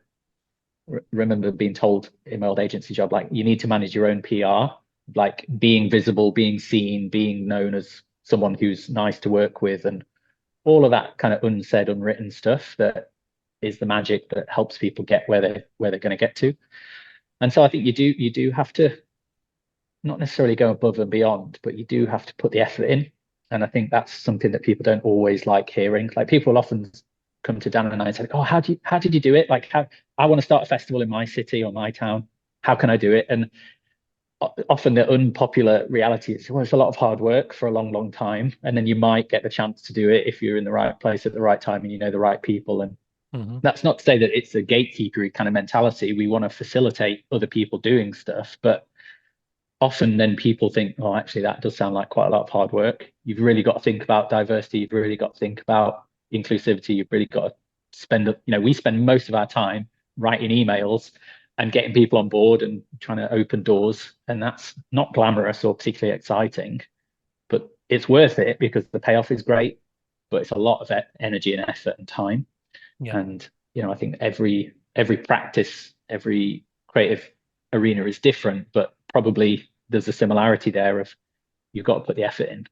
remember being told in my old agency job, like you need to manage your own PR, like being visible, being seen, being known as someone who's nice to work with, and all of that kind of unsaid, unwritten stuff that is the magic that helps people get where they're going to get to. And so I think you do have to not necessarily go above and beyond, but you do have to put the effort in. And I think that's something that people don't always like hearing. Like people will often come to Dan and I and say, "Oh, how did you do it? Like, I want to start a festival in my city or my town. How can I do it?" And often the unpopular reality is, well, it's a lot of hard work for a long, long time, and then you might get the chance to do it if you're in the right place at the right time and you know the right people. And that's not to say that it's a gatekeeper kind of mentality. We want to facilitate other people doing stuff, but often then people think, oh, actually, that does sound like quite a lot of hard work. You've really got to think about diversity. You've really got to think about inclusivity. You've really got to spend, we spend most of our time writing emails and getting people on board and trying to open doors. And that's not glamorous or particularly exciting, but it's worth it because the payoff is great, but it's a lot of energy and effort and time. Yeah. And, I think every practice, every creative arena is different, but probably there's a similarity there of you've got to put the effort in.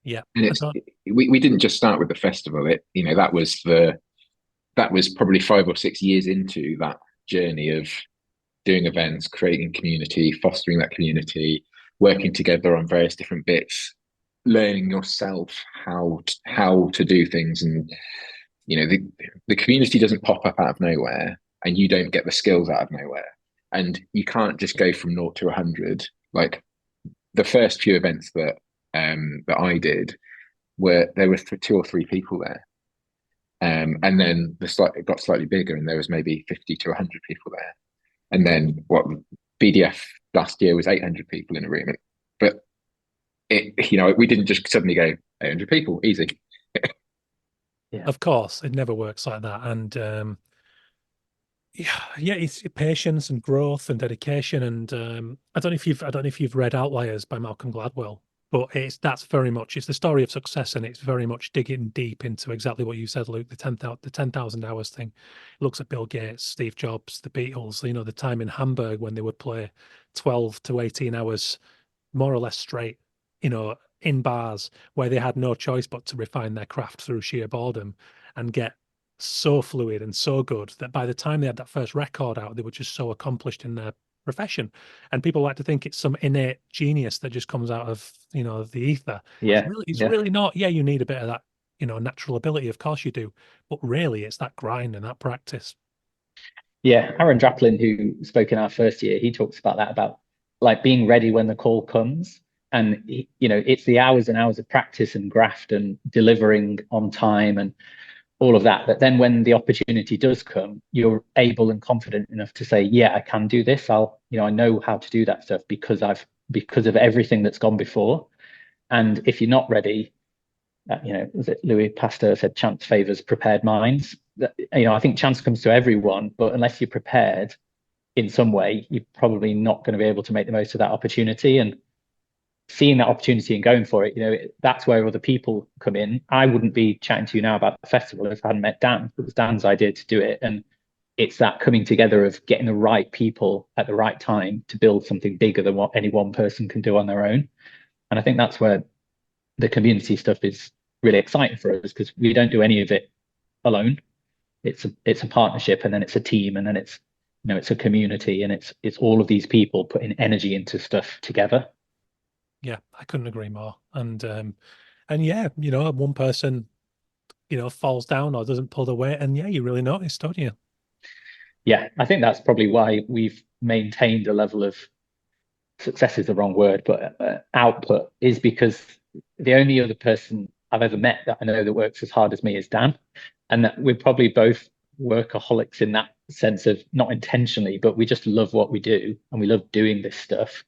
Yeah. And we didn't just start with the festival. That was probably 5 or 6 years into that journey of doing events, creating community, fostering that community, working together on various different bits, learning yourself how to do things. And the community doesn't pop up out of nowhere, and you don't get the skills out of nowhere. And you can't just go from 0 to 100. Like the first few events that I did, there were 2 or 3 people there, and then it got slightly bigger, and there was maybe 50 to 100 people there. And then BDF last year was 800 people in a room. But we didn't just suddenly go 800 people, easy. Yeah. Of course, it never works like that. And it's patience and growth and dedication. And I don't know if you've read Outliers by Malcolm Gladwell, but it's the story of success, and it's very much digging deep into exactly what you said, Luke. The 10,000 hours thing. It looks at Bill Gates, Steve Jobs, the Beatles. The time in Hamburg when they would play 12 to 18 hours, more or less straight. In bars where they had no choice but to refine their craft through sheer boredom and get so fluid and so good that by the time they had that first record out, they were just so accomplished in their profession. And people like to think it's some innate genius that just comes out of the ether. Yeah, it's really not. Yeah, you need a bit of that natural ability, of course you do, but really it's that grind and that practice. Yeah, Aaron Draplin, who spoke in our first year, he talks about that, about like being ready when the call comes. And it's the hours and hours of practice and graft and delivering on time and all of that. But then when the opportunity does come, you're able and confident enough to say, yeah, I can do this. I know how to do that stuff because of everything that's gone before. And if you're not ready, was it Louis Pasteur said, chance favors prepared minds. I think chance comes to everyone, but unless you're prepared in some way, you're probably not going to be able to make the most of that opportunity. And seeing that opportunity and going for it, that's where other people come in. I wouldn't be chatting to you now about the festival if I hadn't met Dan. It was Dan's idea to do it. And it's that coming together of getting the right people at the right time to build something bigger than what any one person can do on their own. And I think that's where the community stuff is really exciting for us, because we don't do any of it alone. it's a partnership, and then it's a team, and then it's it's a community, and it's all of these people putting energy into stuff together. Yeah, I couldn't agree more. And yeah, one person, falls down or doesn't pull the weight, and yeah, you really notice, don't you? Yeah, I think that's probably why we've maintained a level of success is the wrong word, but output, is because the only other person I've ever met that I know that works as hard as me is Dan, and that we're probably both workaholics in that sense of not intentionally, but we just love what we do and we love doing this stuff.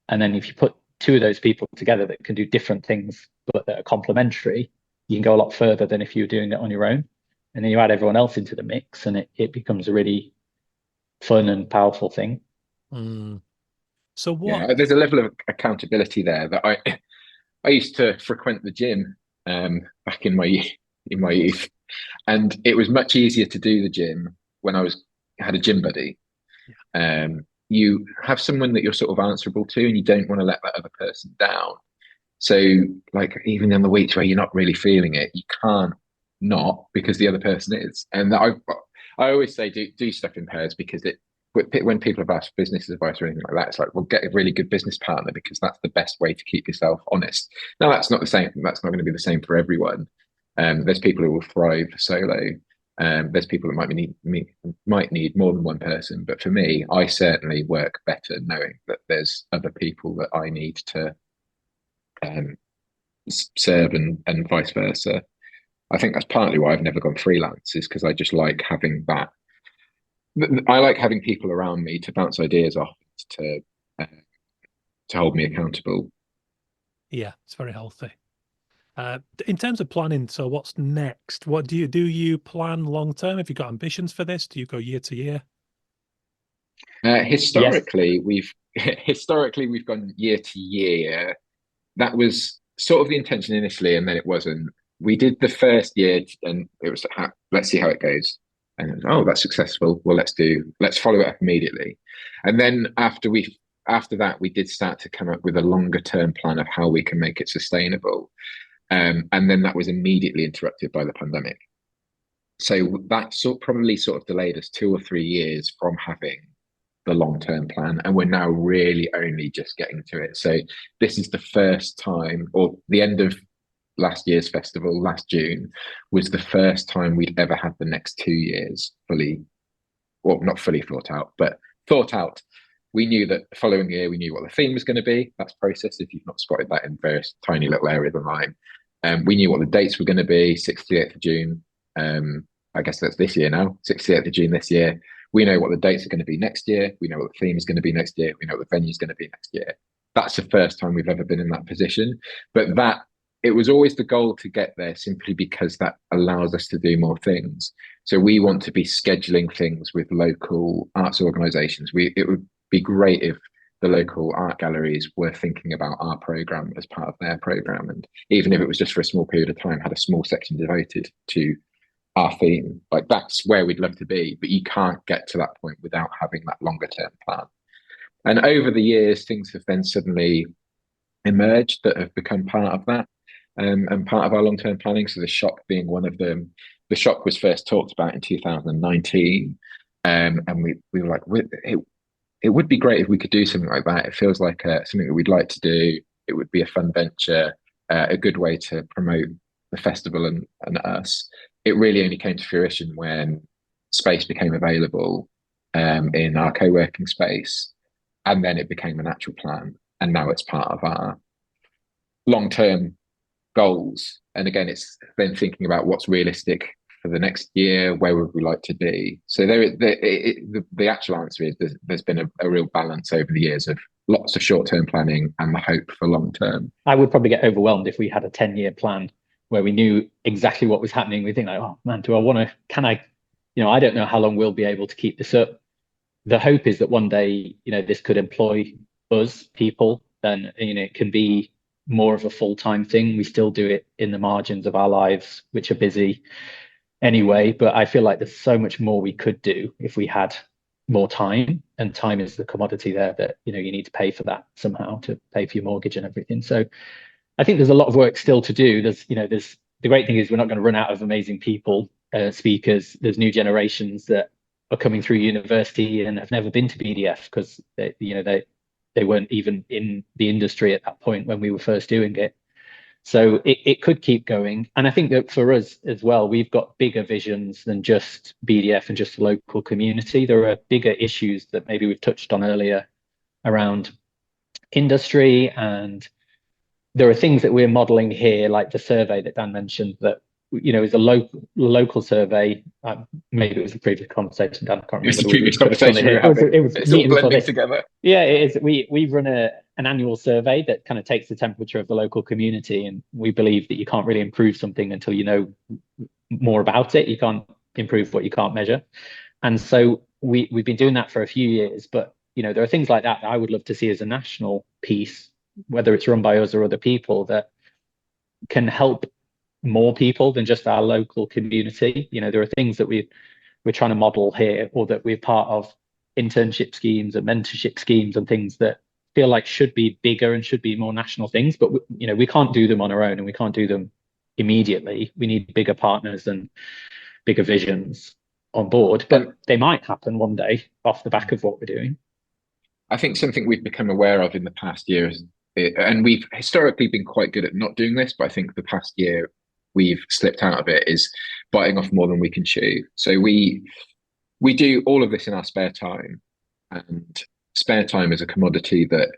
And then if you put two of those people together that can do different things but that are complementary, you can go a lot further than if you were doing it on your own. And then you add everyone else into the mix, and it becomes a really fun and powerful thing. Mm. So what? Yeah, there's a level of accountability there that I used to frequent the gym back in my youth, and it was much easier to do the gym when I had a gym buddy. You have someone that you're sort of answerable to, and you don't want to let that other person down. So, like, even in the weeks where you're not really feeling it, you can't not, because the other person is. And I always say do stuff in pairs, because when people have asked business advice or anything like that, it's like, well, get a really good business partner, because that's the best way to keep yourself honest. Now, that's not the same. That's not going to be the same for everyone. There's people who will thrive solo. There's people that might need more than one person. But for me, I certainly work better knowing that there's other people that I need to serve, and vice versa. I think that's partly why I've never gone freelance, is because I just like having that. I like having people around me to bounce ideas off, to hold me accountable. Yeah, it's very healthy. In terms of planning, so what's next? What do you plan long term? Have you got ambitions for this? Do you go year to year? Historically, we've gone year to year. That was sort of the intention initially, and then it wasn't. We did the first year, and it was let's see how it goes. And it was, oh, that's successful. Well, let's follow it up immediately. And then after that, we did start to come up with a longer term plan of how we can make it sustainable. And then that was immediately interrupted by the pandemic. So that probably sort of delayed us 2 or 3 years from having the long-term plan, and we're now really only just getting to it. So this is the first time, or the end of last year's festival, last June, was the first time we'd ever had the next 2 years fully, well, not fully thought out, but thought out. We knew that the following year, we knew what the theme was going to be. That's process, if you've not spotted that in various tiny little areas online. We knew what the dates were going to be, 6th to 8th of June. I guess that's this year now, 6th to 8th of June this year. We know what the dates are going to be next year. We know what the theme is going to be next year. We know what the venue is going to be next year. That's the first time we've ever been in that position. But it was always the goal to get there, simply because that allows us to do more things. So we want to be scheduling things with local arts organisations. It would be great if the local art galleries were thinking about our programme as part of their programme. And even if it was just for a small period of time, had a small section devoted to our theme. Like, that's where we'd love to be, but you can't get to that point without having that longer term plan. And over the years, things have then suddenly emerged that have become part of that, and part of our long term planning. So the shop being one of them. The shop was first talked about in 2019, and we were like, it would be great if we could do something like that. It feels like something that we'd like to do. It would be a fun venture, a good way to promote the festival and us. It really only came to fruition when space became available in our co-working space, and then it became an actual plan, and now it's part of our long-term goals. And again, it's then thinking about what's realistic for the next year, where would we like to be. So the actual answer is there's been a real balance over the years of lots of short-term planning and the hope for long-term. I would probably get overwhelmed if we had a 10-year plan where we knew exactly what was happening. We think like, oh man, I don't know how long we'll be able to keep this up. The hope is that one day, this could employ us people, and, it can be more of a full-time thing. We still do it in the margins of our lives, which are busy anyway, but I feel like there's so much more we could do if we had more time, and time is the commodity there that, you need to pay for that somehow, to pay for your mortgage and everything. So I think there's a lot of work still to do. There's the great thing is we're not going to run out of amazing people speakers. There's new generations that are coming through university and have never been to BDF because they weren't even in the industry at that point when we were first doing it. So it could keep going. And I think that for us as well, we've got bigger visions than just BDF and just the local community. There are bigger issues that maybe we've touched on earlier around industry, and there are things that we're modeling here, like the survey that Dan mentioned, that is a local survey. Maybe it was a previous conversation, Dan. I can't remember. It was the previous conversation we were having. It was it's all blending together. Yeah, it is. We run an annual survey that kind of takes the temperature of the local community, and we believe that you can't really improve something until you know more about it. You can't improve what you can't measure, and so we've been doing that for a few years. But there are things like that I would love to see as a national piece, whether it's run by us or other people, that can help more people than just our local community. There are things that we're trying to model here, or that we're part of internship schemes and mentorship schemes and things that feel like should be bigger and should be more national things, but we can't do them on our own, and we can't do them immediately. We need bigger partners and bigger visions on board, but they might happen one day off the back of what we're doing. I think something we've become aware of in the past year is, and we've historically been quite good at not doing this, but I think the past year we've slipped out of it, is biting off more than we can chew. So we do all of this in our spare time, and spare time is a commodity that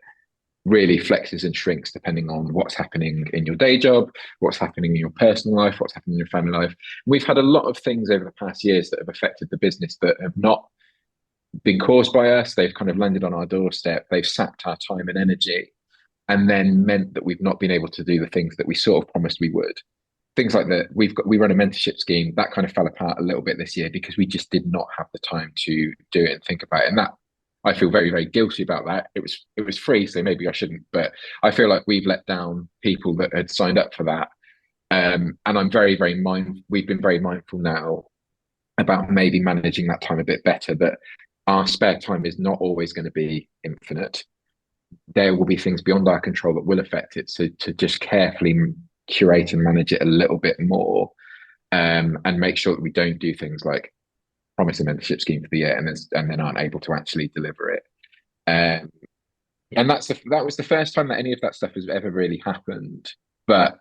really flexes and shrinks depending on what's happening in your day job, what's happening in your personal life, what's happening in your family life. We've had a lot of things over the past years that have affected the business that have not been caused by us. They've kind of landed on our doorstep. They've sapped our time and energy, and then meant that we've not been able to do the things that we sort of promised we would. Things like that. We run a mentorship scheme that kind of fell apart a little bit this year because we just did not have the time to do it and think about it. And that, I feel very, very guilty about that. It was free, so maybe I shouldn't, but I feel like we've let down people that had signed up for that. And I'm very, very we've been very mindful now about maybe managing that time a bit better, that our spare time is not always going to be infinite. There will be things beyond our control that will affect it. So to just carefully curate and manage it a little bit more, and make sure that we don't do things like promise a mentorship scheme for the year and then aren't able to actually deliver it. And that was the first time that any of that stuff has ever really happened. But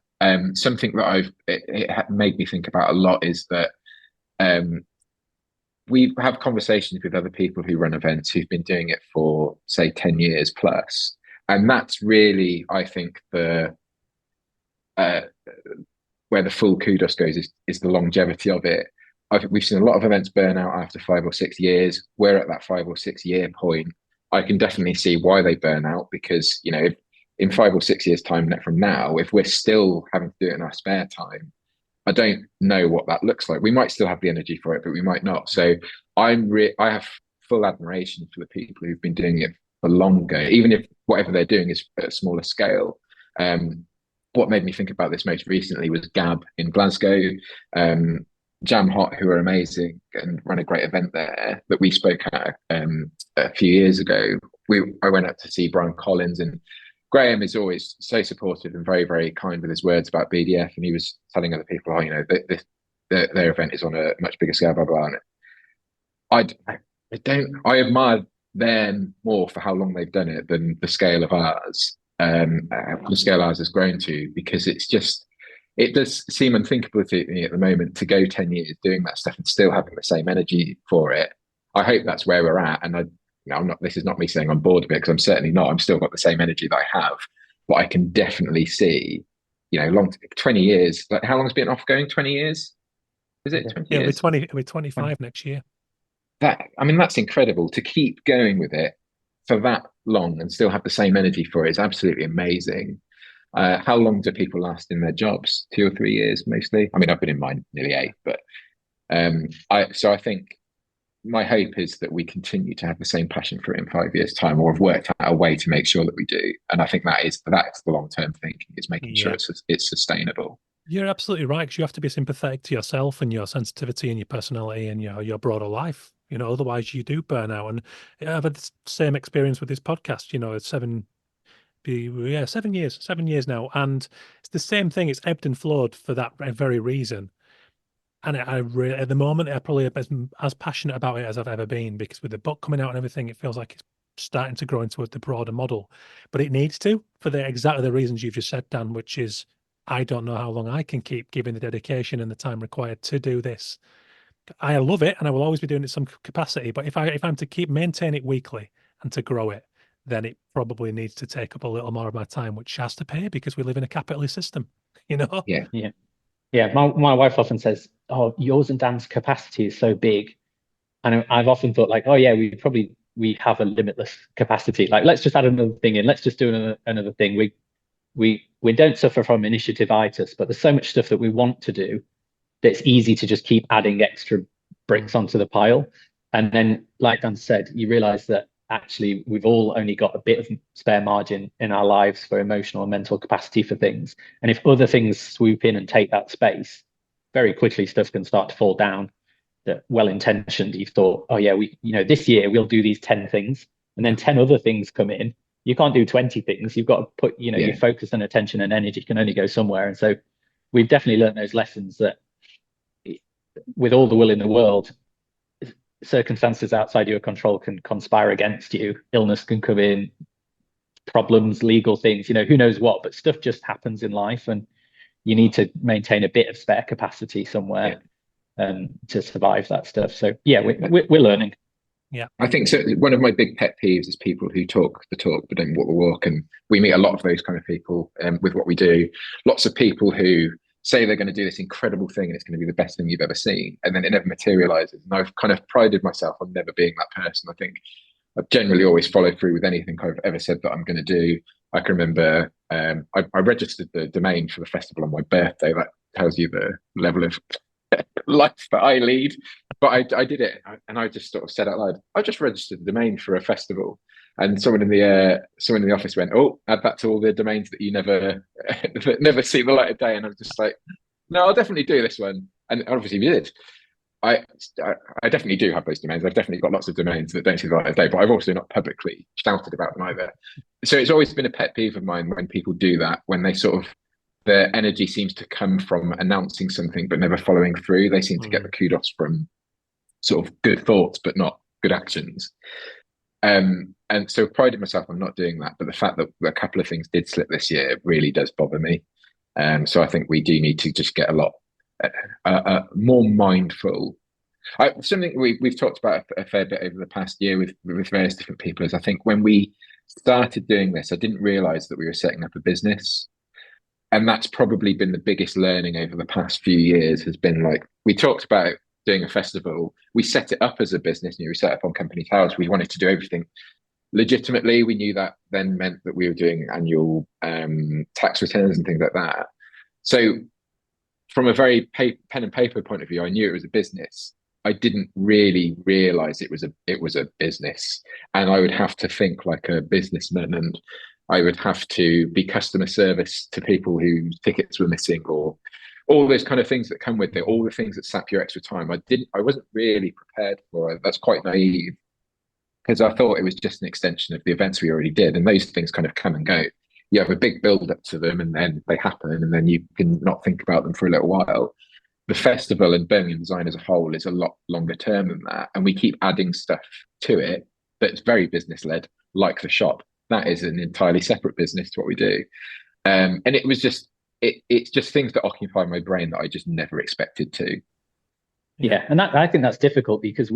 something that it made me think about a lot is that we have conversations with other people who run events who've been doing it for, say, 10 years plus. And that's really, I think, where the full kudos goes is the longevity of it. We've seen a lot of events burn out after 5 or 6 years. We're at that 5 or 6 year point. I can definitely see why they burn out, because, if in 5 or 6 years time from now, if we're still having to do it in our spare time, I don't know what that looks like. We might still have the energy for it, but we might not. So I have full admiration for the people who've been doing it for longer, even if whatever they're doing is at a smaller scale. What made me think about this most recently was Gab in Glasgow, Jam Hot, who are amazing and run a great event there that we spoke at a few years ago. I went up to see Brian Collins, and Graham is always so supportive and very, very kind with his words about BDF. And he was telling other people, their event is on a much bigger scale, blah, blah, blah. I admire them more for how long they've done it than the scale of ours. The scale ours has grown to, because it does seem unthinkable to me at the moment to go 10 years doing that stuff and still having the same energy for it. I hope that's where we're at. And this is not me saying I'm bored of it, because I'm certainly not. I'm still got the same energy that I have, but I can definitely see, 20 years. Like, how long's been off going? 20 years? Is it 20 years? It'll be 25 next year. That's incredible to keep going with it for that long and still have the same energy for it. Is absolutely amazing. How long do people last in their jobs? 2 or 3 years mostly. I've been in mine nearly 8, but I think my hope is that we continue to have the same passion for it in 5 years' time, or have worked out a way to make sure that we do. And I think that's the long-term thinking, is making sure it's sustainable. You're absolutely right, because you have to be sympathetic to yourself and your sensitivity and your personality and your broader life. Otherwise you do burn out. And I've had the same experience with this podcast. It's 7 years now, and it's the same thing. It's ebbed and flowed for that very reason. And I really, at the moment, I'm probably as passionate about it as I've ever been, because with the book coming out and everything, it feels like it's starting to grow into the broader model. But it needs to, for exactly the reasons you've just said, Dan, which is I don't know how long I can keep giving the dedication and the time required to do this. I love it, and I will always be doing it in some capacity. But if I'm to keep maintain it weekly and to grow it, then it probably needs to take up a little more of my time, which has to pay because we live in a capitalist system, you know? Yeah. Yeah. My wife often says, "Oh, yours and Dan's capacity is so big," and I've often thought like, "Oh yeah, we have a limitless capacity. Like, let's just add another thing in. Let's just do another thing. We don't suffer from initiative-itis, but there's so much stuff that we want to do that it's easy to just keep adding extra bricks onto the pile. And then, like Dan said, you realize that actually we've all only got a bit of spare margin in our lives for emotional and mental capacity for things. And if other things swoop in and take that space, very quickly stuff can start to fall down. That well-intentioned, you've thought, oh yeah, this year we'll do these 10 things, and then 10 other things come in. You can't do 20 things. You've got to put, your focus and attention and energy can only go somewhere. And so we've definitely learned those lessons that with all the will in the world, circumstances outside your control can conspire against you. Illness can come in, problems, legal things, who knows what, but stuff just happens in life, and you need to maintain a bit of spare capacity somewhere to survive that stuff. So yeah, we're learning. Yeah, I think so. One of my big pet peeves is people who talk the talk but don't walk the walk, and we meet a lot of those kind of people with what we do. Lots of people who say they're going to do this incredible thing and it's going to be the best thing you've ever seen, and then it never materializes. And I've kind of prided myself on never being that person. I think I've generally always followed through with anything I've ever said that I'm going to do. I can remember I registered the domain for the festival on my birthday. That tells you the level of life that I lead. But I did it, and I just sort of said out loud, I just registered the domain for a festival. And someone in the office went, "Oh, add that to all the domains that you never never see the light of day." And I'm just like, "No, I'll definitely do this one." And obviously, we did. I definitely do have those domains. I've definitely got lots of domains that don't see the light of day, but I've also not publicly shouted about them either. So it's always been a pet peeve of mine when people do that, when they sort of their energy seems to come from announcing something but never following through. They seem to get the kudos from sort of good thoughts but not good actions. And so prided myself on not doing that, but the fact that a couple of things did slip this year really does bother me. So I think we do need to just get a lot more mindful. Something we've talked about a fair bit over the past year with various different people is I think when we started doing this, I didn't realize that we were setting up a business. And that's probably been the biggest learning over the past few years, has been like, we talked about doing a festival. We set it up as a business. We set up on Company's House. We wanted to do everything legitimately. We knew that then meant that we were doing annual tax returns and things like that. So from a very pen and paper point of view, I knew it was a business. I didn't really realize it was a business, and I would have to think like a businessman, and I would have to be customer service to people whose tickets were missing, or all those kind of things that come with it, all the things that sap your extra time. I wasn't really prepared for it. That's quite naive, because I thought it was just an extension of the events we already did, and those things kind of come and go. You have a big build up to them, and then they happen, and then you can not think about them for a little while. The festival and Birmingham Design as a whole is a lot longer term than that, and we keep adding stuff to it that's very business led, like the shop. That is an entirely separate business to what we do, and it was just it's just things that occupy my brain that I just never expected to. Yeah, and I think that's difficult because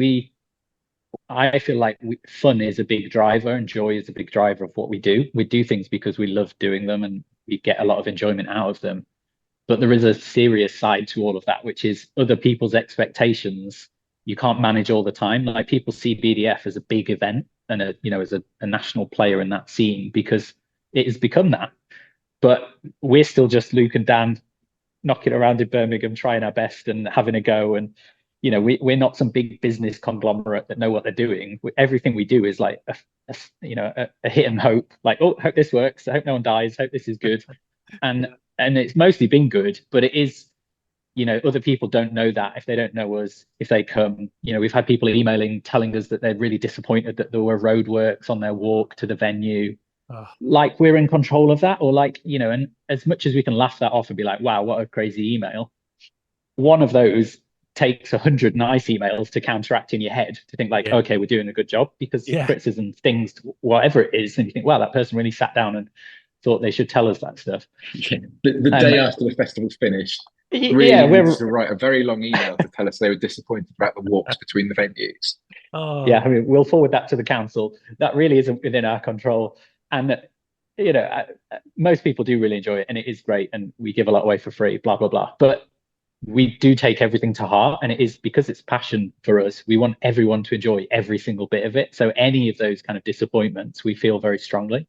I feel like fun is a big driver and joy is a big driver of what we do. We do things because we love doing them and we get a lot of enjoyment out of them. But there is a serious side to all of that, which is other people's expectations. You can't manage all the time. Like, people see BDF as a big event and as a national player in that scene because it has become that. But we're still just Luke and Dan knocking around in Birmingham, trying our best and having a go. And we're not some big business conglomerate that know what they're doing. Everything we do is like a hit and hope. Like, oh, hope this works. I hope no one dies. Hope this is good. And it's mostly been good, but it is, other people don't know that if they don't know us, if they come. We've had people emailing telling us that they're really disappointed that there were roadworks on their walk to the venue. Like we're in control of that, or like, and as much as we can laugh that off and be like, wow, what a crazy email. One of those takes 100 nice emails to counteract in your head to think like, okay, we're doing a good job, because criticism stings, whatever it is, and you think, wow, that person really sat down and thought they should tell us that stuff. The day after the festival's finished, really needs to write a very long email to tell us they were disappointed about the walks between the venues. Oh. Yeah, I mean, we'll forward that to the council. That really isn't within our control. And, you know, most people do really enjoy it, and it is great, and we give a lot away for free, blah, blah, blah. But we do take everything to heart, and it is because it's passion for us. We want everyone to enjoy every single bit of it. So any of those kind of disappointments, we feel very strongly.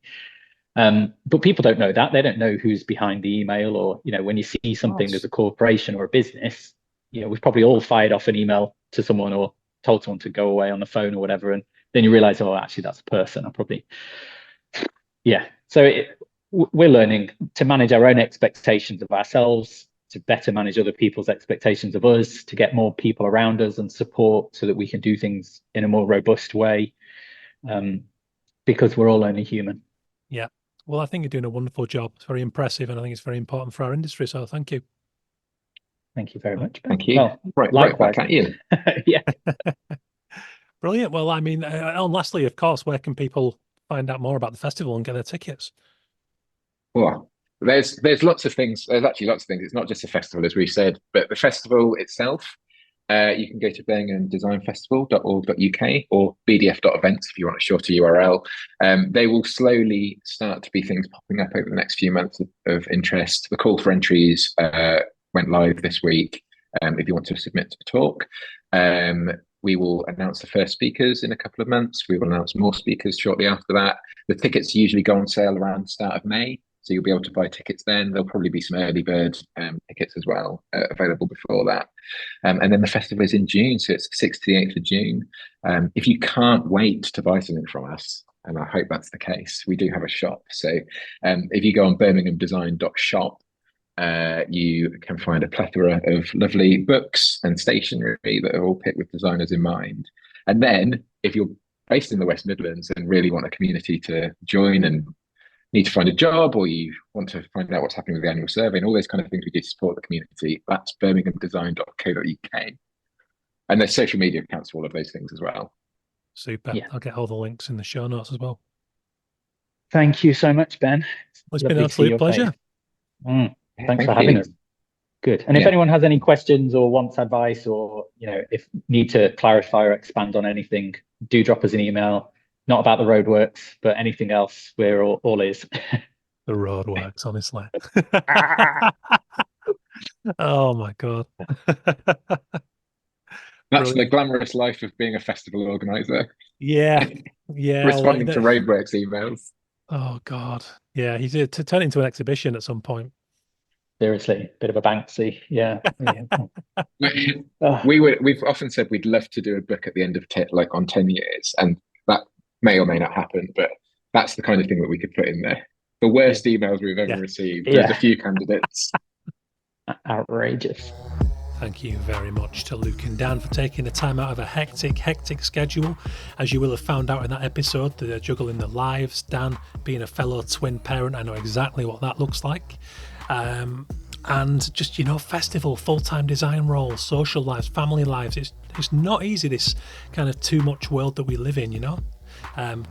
But people don't know that. They don't know who's behind the email, or, you know, when you see something as a corporation or a business, you know, we've probably all fired off an email to someone or told someone to go away on the phone or whatever. And then you realize, oh, actually, that's a person. So we're learning to manage our own expectations of ourselves, to better manage other people's expectations of us, to get more people around us and support so that we can do things in a more robust way, because we're all only human. Yeah. Well, I think you're doing a wonderful job. It's very impressive, and I think it's very important for our industry. So thank you. Thank you very much. Thank you. Well, right back at you. Yeah. Brilliant. Well, I mean, and lastly, of course, where can people find out more about the festival and get their tickets? Well, there's lots of things. There's actually lots of things. It's not just a festival, as we said, but the festival itself, you can go to birminghamdesignfestival.org.uk or bdf.events if you want a shorter URL. They will slowly start to be things popping up over the next few months of interest. The call for entries went live this week. If you want to submit to the talk, we will announce the first speakers in a couple of months. We will announce more speakers shortly after that. The tickets usually go on sale around the start of May, so you'll be able to buy tickets then. There'll probably be some early bird tickets as well available before that. And then the festival is in June, so it's the 6th to the 8th of June. If you can't wait to buy something from us, and I hope that's the case, we do have a shop. So if you go on birminghamdesign.shop, you can find a plethora of lovely books and stationery that are all picked with designers in mind. And then if you're based in the West Midlands and really want a community to join and need to find a job, or you want to find out what's happening with the annual survey and all those kind of things we do to support the community, that's birminghamdesign.co.uk. And there's social media accounts for all of those things as well. Super. Yeah. I'll get all the links in the show notes as well. Thank you so much, Ben. It's been an absolute pleasure. Thanks for having us. Good. And if anyone has any questions or wants advice, or, you know, if need to clarify or expand on anything, do drop us an email. Not about the roadworks, but anything else, we're all ears. The roadworks, honestly. Oh my God. That's the glamorous life of being a festival organizer. Yeah. Responding to roadworks emails. Oh God. Yeah, he did to turn it into an exhibition at some point. Seriously, bit of a Banksy. Yeah. We've often said we'd love to do a book at the end of on 10 years, and that may or may not happen, but that's the kind of thing that we could put in there. The worst emails we've ever received. There's a few candidates. Outrageous. Thank you very much to Luke and Dan for taking the time out of a hectic schedule. As you will have found out in that episode, they're juggling the lives. Dan, being a fellow twin parent, I know exactly what that looks like. And just, you know, festival, full-time design roles, social lives, family lives. It's not easy, this kind of too much world that we live in, you know.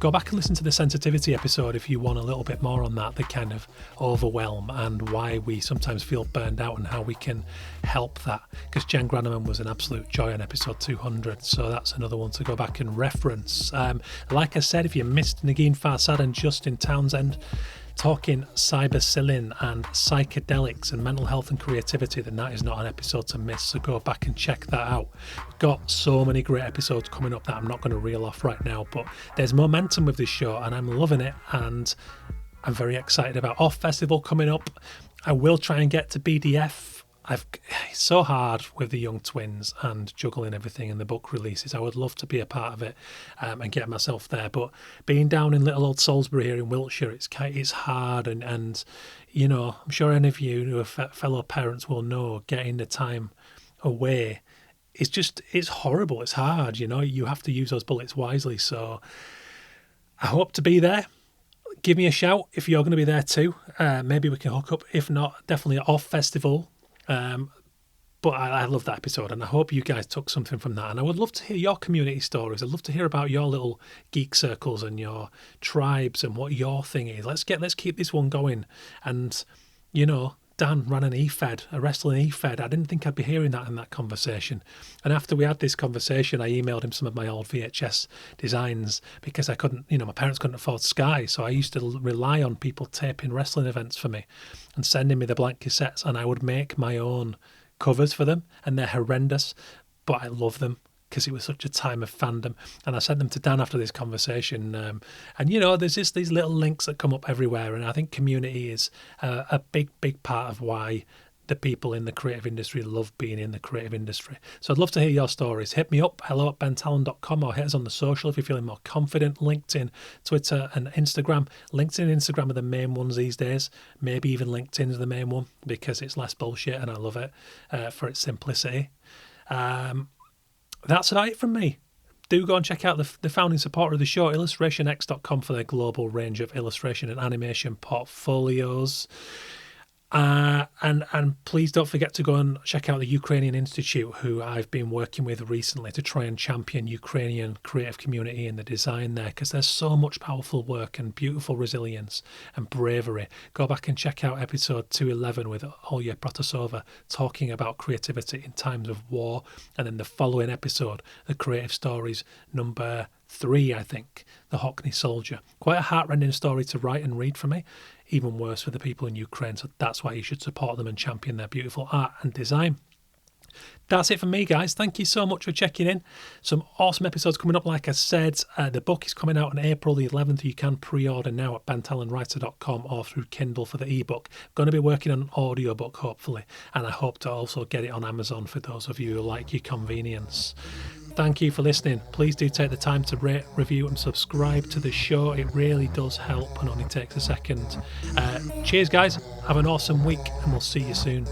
Go back and listen to the sensitivity episode if you want a little bit more on that, the kind of overwhelm and why we sometimes feel burned out and how we can help that. Because Jen Graneman was an absolute joy on episode 200, so that's another one to go back and reference. Like I said, if you missed Nagin Farsad and Justin Townsend talking cybercillin and psychedelics and mental health and creativity, then that is not an episode to miss, so go back and check that out. We've got so many great episodes coming up that I'm not going to reel off right now, but there's momentum with this show and I'm loving it, and I'm very excited about Off Festival coming up. I will try and get to BDF. It's so hard with the young twins and juggling everything and the book releases. I would love to be a part of it and get myself there. But being down in little old Salisbury here in Wiltshire, it's hard. And you know, I'm sure any of you who are fellow parents will know getting the time away. It's horrible. It's hard. You know, you have to use those bullets wisely. So I hope to be there. Give me a shout if you're going to be there too. Maybe we can hook up. If not, definitely Off Festival. But I love that episode, and I hope you guys took something from that. And I would love to hear your community stories. I'd love to hear about your little geek circles and your tribes and what your thing is. Let's keep this one going. And Dan ran an eFed, a wrestling eFed. I didn't think I'd be hearing that in that conversation. And after we had this conversation, I emailed him some of my old VHS designs because I couldn't, my parents couldn't afford Sky. So I used to rely on people taping wrestling events for me and sending me the blank cassettes, and I would make my own covers for them, and they're horrendous, but I love them because it was such a time of fandom. And I sent them to Dan after this conversation, and there's just these little links that come up everywhere, and I think community is a big part of why the people in the creative industry love being in the creative industry. So I'd love to hear your stories. Hit me up, hello@bentalon.com, or hit us on the social if you're feeling more confident. LinkedIn, Twitter and Instagram. LinkedIn and Instagram are the main ones these days. Maybe even LinkedIn is the main one because it's less bullshit and I love it for its simplicity. That's about it from me. Do go and check out the founding supporter of the show, illustrationx.com, for their global range of illustration and animation portfolios. And please don't forget to go and check out the Ukrainian Institute, who I've been working with recently to try and champion Ukrainian creative community in the design there, because there's so much powerful work and beautiful resilience and bravery. Go back and check out episode 211 with Olya Protosova talking about creativity in times of war, and then the following episode, the Creative Stories number 3, I think, The Hockney Soldier. Quite a heartrending story to write and read for me. Even worse for the people in Ukraine, so that's why you should support them and champion their beautiful art and design. That's it from me, guys. Thank you so much for checking in. Some awesome episodes coming up, like I said. The book is coming out on April the 11th. You can pre-order now at bentalonwriter.com or through Kindle for the ebook. I'm going to be working on an audiobook, hopefully, and I hope to also get it on Amazon for those of you who like your convenience. Thank you for listening. Please do take the time to rate, review and subscribe to the show. It really does help and only takes a second. Cheers, guys. Have an awesome week, and we'll see you soon.